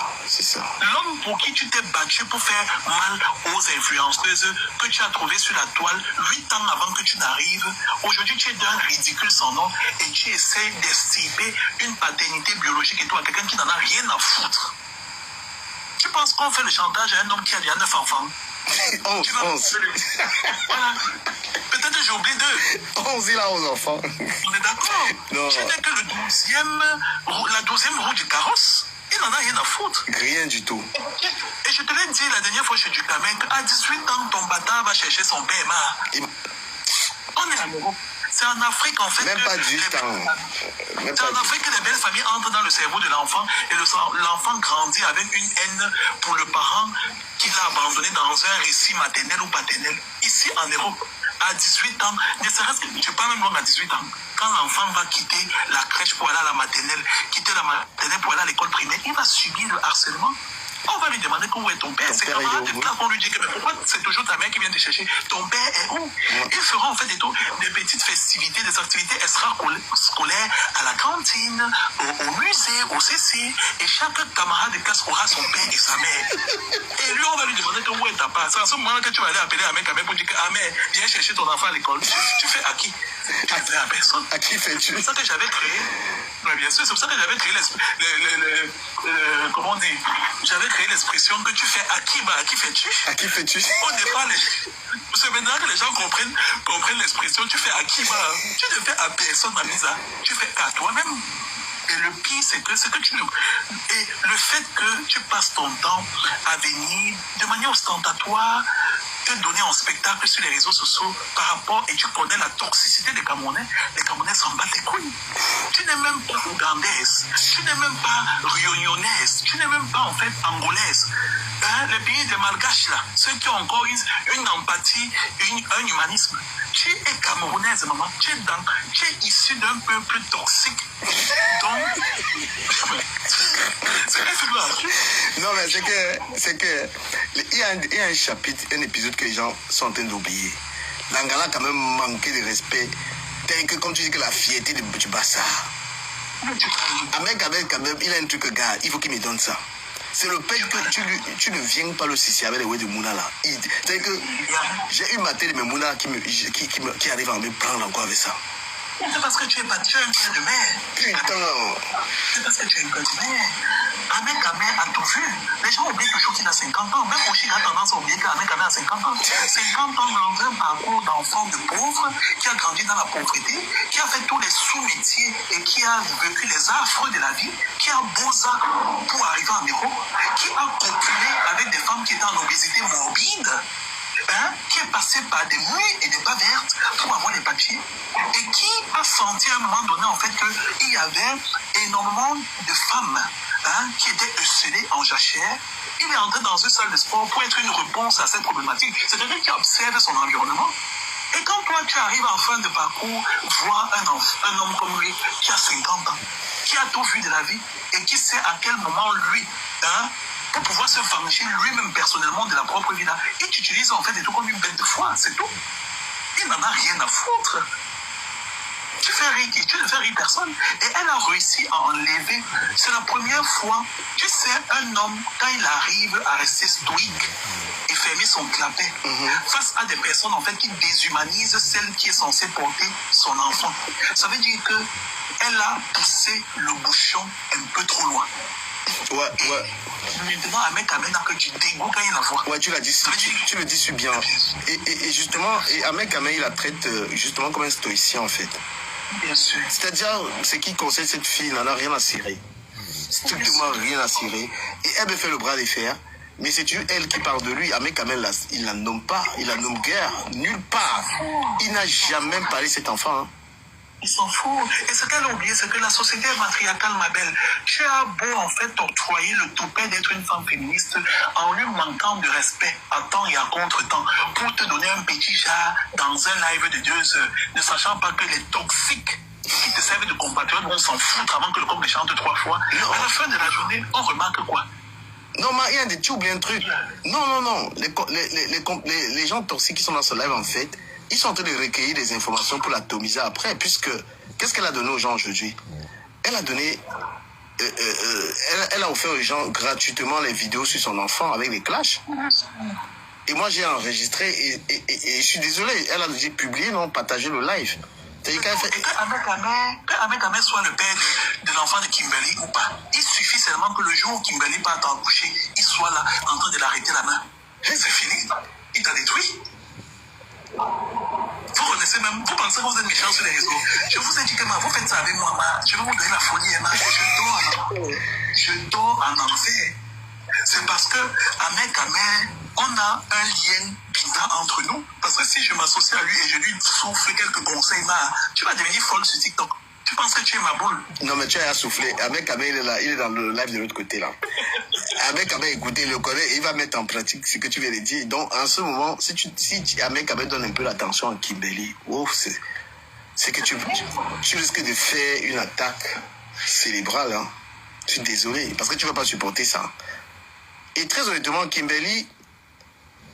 L'homme pour qui tu t'es battu pour faire mal aux influenceuses que tu as trouvées sur la toile 8 ans avant que tu n'arrives, aujourd'hui tu es d'un ridicule sans nom et tu essaies d'estimer une paternité biologique et toi, quelqu'un qui n'en a rien à foutre. Tu penses qu'on fait le chantage à un homme qui a déjà 9 enfants? 11. Voilà. Peut-être j'ai oublié 2. 11, il a 11 enfants. On est d'accord. Tu n'es que la 12e roue du carrosse. Il Il n'en a rien à foutre. Rien du tout. Et je te l'ai dit la dernière fois chez Ducamen, qu'à 18 ans, ton bâtard va chercher son PMA. On est en Europe. C'est en Afrique, en fait. Même pas 18 ans. C'est en Afrique que les belles familles entrent dans le cerveau de l'enfant et l'enfant grandit avec une haine pour le parent qu'il a abandonné dans un récit maternel ou paternel. Ici, en Europe, à 18 ans, ne serait-ce que, je parle même loin à 18 ans, quand l'enfant va quitter la crèche pour aller à la maternelle, quitter la maternelle pour aller à l'école primaire, il va subir le harcèlement. On va lui demander où est ton père. C'est camarade de classe, on lui dit que mais pourquoi c'est toujours ta mère qui vient te chercher? Ton père est où? Ils feront en fait des petites festivités, des activités extrascolaires à la cantine, au musée, au CC. Et chaque camarade de classe aura son père et sa mère. Et lui, on va lui demander que où est ta part. C'est à ce moment-là que tu vas aller appeler à mec pour dire que ah mère, viens chercher ton enfant à l'école. Tu fais à qui? Tu ne fais à personne. À qui fais-tu? C'est ça que j'avais créé. Oui, bien sûr, c'est pour ça que j'avais créé comment on dit? J'avais créé l'expression que tu fais à qui, bah, à qui fais-tu? À qui fais-tu? Au départ, c'est maintenant que les gens comprennent l'expression, tu fais à qui, bah, tu ne fais à personne, ma mise, tu fais à toi-même. Et le pire, c'est que tu... Et le fait que tu passes ton temps à venir de manière ostentatoire, te donner en spectacle sur les réseaux sociaux par rapport, et tu connais la toxicité des Camerounais, les Camerounais s'en battent les couilles. Tu n'es même pas ougandaise, tu n'es même pas réunionnaise, tu n'es même pas en fait angolaise. Hein, les pays des Malgaches là, ceux qui ont encore une empathie, un humanisme. Tu es camerounaise, maman. Tu es issu d'un peuple toxique. Donc, c'est là. Non, mais c'est que il y a un chapitre, un épisode que les gens sont en train d'oublier. L'Angala a quand même manqué de respect. Tel que, comme tu dis, que la fierté du Bassa. Avec quand même, il a un truc que gars, il faut qu'il me donne ça. C'est le fait que tu ne viens pas le sissi avec les ouais de Mouna là. C'est que j'ai eu ma tête de Mouna qui arrive à me prendre encore avec ça. C'est parce que tu es un cœur de mère. Putain. C'est parce que tu es un cœur de mère. Ahmed Kamel a tout vu. Les gens oublient toujours qu'il a 50 ans. Même Oshig a tendance à oublier qu'Ahmed Kamel a 50 ans. 50 ans dans un parcours d'enfant de pauvre, qui a grandi dans la pauvreté, qui a fait tous les sous-métiers et qui a vécu les affres de la vie, qui a beau-ça pour arriver en Europe, qui a copulé avec des femmes qui étaient en obésité morbide. Hein, qui est passé par des nuits et des bas vertes pour avoir les papiers et qui a senti à un moment donné en fait qu'il y avait énormément de femmes qui étaient esselées en jachère. Il est entré dans une salle de sport pour être une réponse à cette problématique. C'est quelqu'un qui observe son environnement. Et quand toi tu arrives en fin de parcours, voir un homme comme lui qui a 50 ans, qui a tout vu de la vie et qui sait à quel moment lui, pour pouvoir se venger lui-même personnellement de la propre vie là. Et tu utilises en fait des trucs comme une bête de foie, c'est tout. Il n'en a rien à foutre. Tu ne fais rire personne. Et elle a réussi à enlever. C'est la première fois, tu sais, un homme, quand il arrive à rester stoïque et fermer son clapet face à des personnes en fait qui déshumanisent celle qui est censée porter son enfant. Ça veut dire que elle a poussé le bouchon un peu trop loin. Ouais. Maintenant, un mec amène que tu dégoûtes quand il la voit. Ouais, tu l'as dit, tu le dis si bien. Et justement, Ahmed Kamel, il la traite justement comme un stoïcien en fait. Bien sûr. C'est-à-dire, ce qui concerne cette fille, n'en a rien à cirer. Strictement rien à cirer. Et elle me fait le bras de fer. Mais c'est elle qui parle de lui. Ahmed Kamel, il la nomme pas. Il la nomme guère. Nulle part. Il n'a jamais parlé de cet enfant. Hein. Il s'en fout. Et ce qu'elle a oublié, c'est que la société matriarcale, ma belle, tu as beau en fait octroyer le toupet d'être une femme féministe en lui manquant de respect à temps et à contre-temps pour te donner un petit jar dans un live de 2 heures, ne sachant pas que les toxiques qui te servent de compatriotes vont s'en foutre avant que le coq ne chante 3 fois. Non. À la fin de la journée, on remarque quoi? Non, Marianne, tu oublies un truc. Non. Les gens toxiques qui sont dans ce live, en fait, ils sont en train de recueillir des informations pour l'atomiser après, puisque qu'est-ce qu'elle a donné aux gens aujourd'hui? Elle a donné, elle a offert aux gens gratuitement les vidéos sur son enfant avec les clashs. Et moi j'ai enregistré et je suis désolé, elle a dit publier, non, partager le live. C'est-à-dire qu'elle fait... Que Ahmed Kamel soit le père de l'enfant de Kimberly ou pas, il suffit seulement que le jour où Kimberly part en coucher, il soit là en train de l'arrêter la main. C'est fini, il t'a détruit. Vous connaissez même, vous pensez que vous êtes méchants sur les réseaux. Je vous ai dit que vous faites ça avec moi, je vais vous donner la folie, je dors en enfer. C'est parce que avec Amé, on a un lien bizarre entre nous. Parce que si je m'associe à lui et je lui souffle quelques conseils, tu vas devenir folle sur TikTok. Tu penses que tu es ma boule? Non, mais tu as soufflé. Avec Amé, il est là, il est dans le live de l'autre côté là. Avec Amé, écoutez, il le connaît, il va mettre en pratique ce que tu viens de dire. Donc, en ce moment, si Amé donne un peu l'attention à Kimberly, c'est que tu risques de faire une attaque cérébrale. Hein. Je suis désolé, parce que tu ne vas pas supporter ça. Et très honnêtement, Kimberly,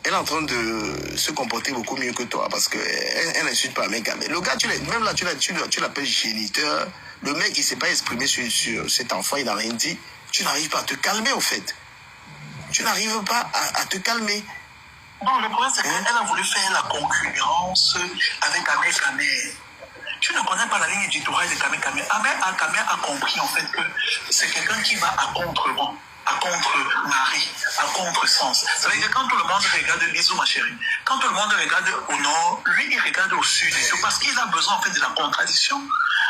elle est en train de se comporter beaucoup mieux que toi, parce qu'elle n'insulte pas Amé. Le gars, même là, tu l'appelles géniteur. Le mec, il ne s'est pas exprimé sur cet enfant, il n'a rien dit. Tu n'arrives pas à te calmer, au fait. Tu n'arrives pas à te calmer. Non, le problème, c'est qu'elle a voulu faire la concurrence avec Amé. Tu ne connais pas la ligne éditoriale de Amé. Amé a compris, en fait, que c'est quelqu'un qui va à contre-vent, à contre-marée, à contre-sens. Ça veut dire que quand tout le monde regarde, bisous ma chérie, quand tout le monde regarde au nord, lui, il regarde au sud, parce qu'il a besoin, en fait, de la contradiction.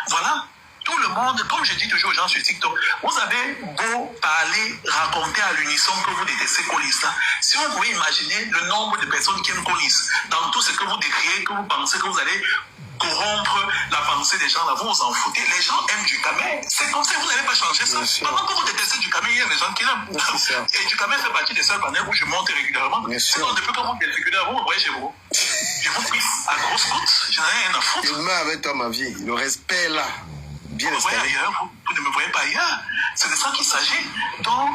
Voilà. Tout le monde, comme je dis toujours aux gens sur TikTok, vous avez beau parler, raconter à l'unisson que vous détestez Colis là. Si vous pouvez imaginer le nombre de personnes qui aiment Colis, dans tout ce que vous décriez, que vous pensez que vous allez corrompre la pensée des gens là, vous en foutez. Les gens aiment du camé. C'est comme ça que vous n'allez pas changer ça. Pendant que vous détestez du camé, il y a des gens qui l'aiment. Et du camé fait partie des seuls panels où je monte régulièrement. Sinon, depuis que vous êtes régulièrement, vous voyez chez vous. Je vous pisse à grosse goutte, je n'ai rien à foutre. Je mets avec toi ma vie, le respect est là. Bien vous voyez ailleurs, vous ne me voyez pas ailleurs. C'est de ça qu'il s'agit. Donc,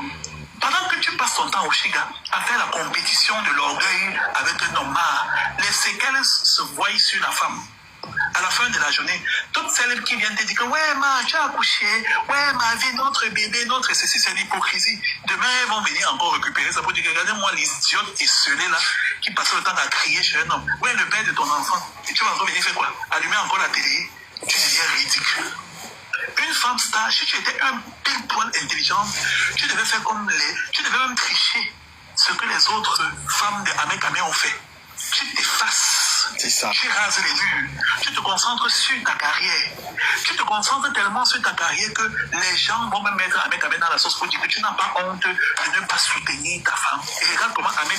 pendant que tu passes ton temps au Chiga à faire la compétition de l'orgueil avec un homme, les séquelles se voient sur la femme. À la fin de la journée, toutes celles qui viennent te dire que ouais, tu as accouché, ouais, ma vie, notre bébé, notre ceci, c'est l'hypocrisie. Demain, ils vont venir encore récupérer ça pour dire regardez-moi les idiotes esselés là qui passent le temps à crier chez un homme. Ouais, le père de ton enfant. Et tu vas encore venir faire quoi? Allumer encore la télé. Tu deviens ridicule. Une femme star, si tu étais un pile poil intelligente, tu devais faire comme tu devais même tricher ce que les autres femmes de Amé ont fait. Tu t'effaces. C'est ça. Tu rases les murs. Tu te concentres sur ta carrière. Tu te concentres tellement sur ta carrière que les gens vont même mettre Amé dans la sauce pour dire que tu n'as pas honte de ne pas soutenir ta femme. Et regarde comment Amé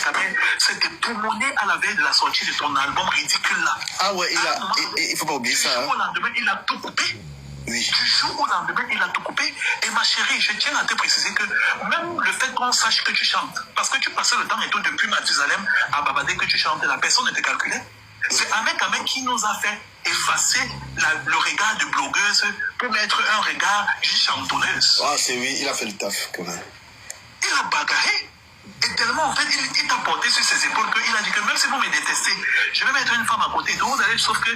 s'est époumoné à la veille de la sortie de ton album ridicule là. Ah ouais, il faut pas oublier ça. Du jour au lendemain, il a tout coupé. Oui. Du jour au lendemain, il a tout coupé. Et ma chérie, je tiens à te préciser que même le fait qu'on sache que tu chantes, parce que tu passais le temps et tout depuis Mathusalem à babader que tu chantais, la personne ne te calculait. C'est Amé qui nous a fait effacer le regard de blogueuse pour mettre un regard de chantonneuse. Ah, c'est oui, il a fait le taf quand même. Il a bagarré. Et tellement, en fait, il t'a porté sur ses épaules qu'il a dit que même si vous me détestez, je vais mettre une femme à côté. Donc vous allez, sauf que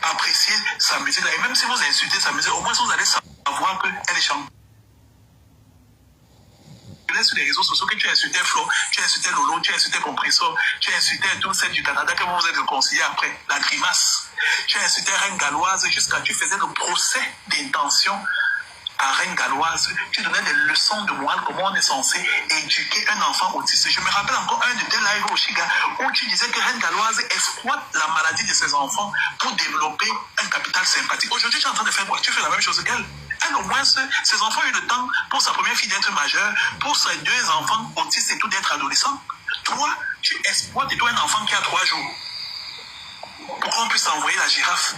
apprécier sa musique. Et même si vous insultez sa musique, au moins vous allez savoir qu'elle est chante. Sur les réseaux sociaux que tu insultais Flo, tu insultais Lolo, tu insultais Compressor, tu insultais tout celle du Canada que vous vous êtes réconciliés après, la grimace. Tu insultais Reine Galloise jusqu'à tu faisais le procès d'intention à Reine Galloise. Tu donnais des leçons de morale, comment on est censé éduquer un enfant autiste. Je me rappelle encore un de tes lives au Chiga où tu disais que Reine Galloise exploite la maladie de ses enfants pour développer un capital sympathique. Aujourd'hui, tu es en train de faire quoi? Tu fais la même chose qu'elle. Elle, au moins, ses enfants ont eu le temps pour sa première fille d'être majeure, pour ses deux enfants autistes et tout d'être adolescents. Toi, tu exploites et toi un enfant qui a 3 jours pour qu'on puisse envoyer la girafe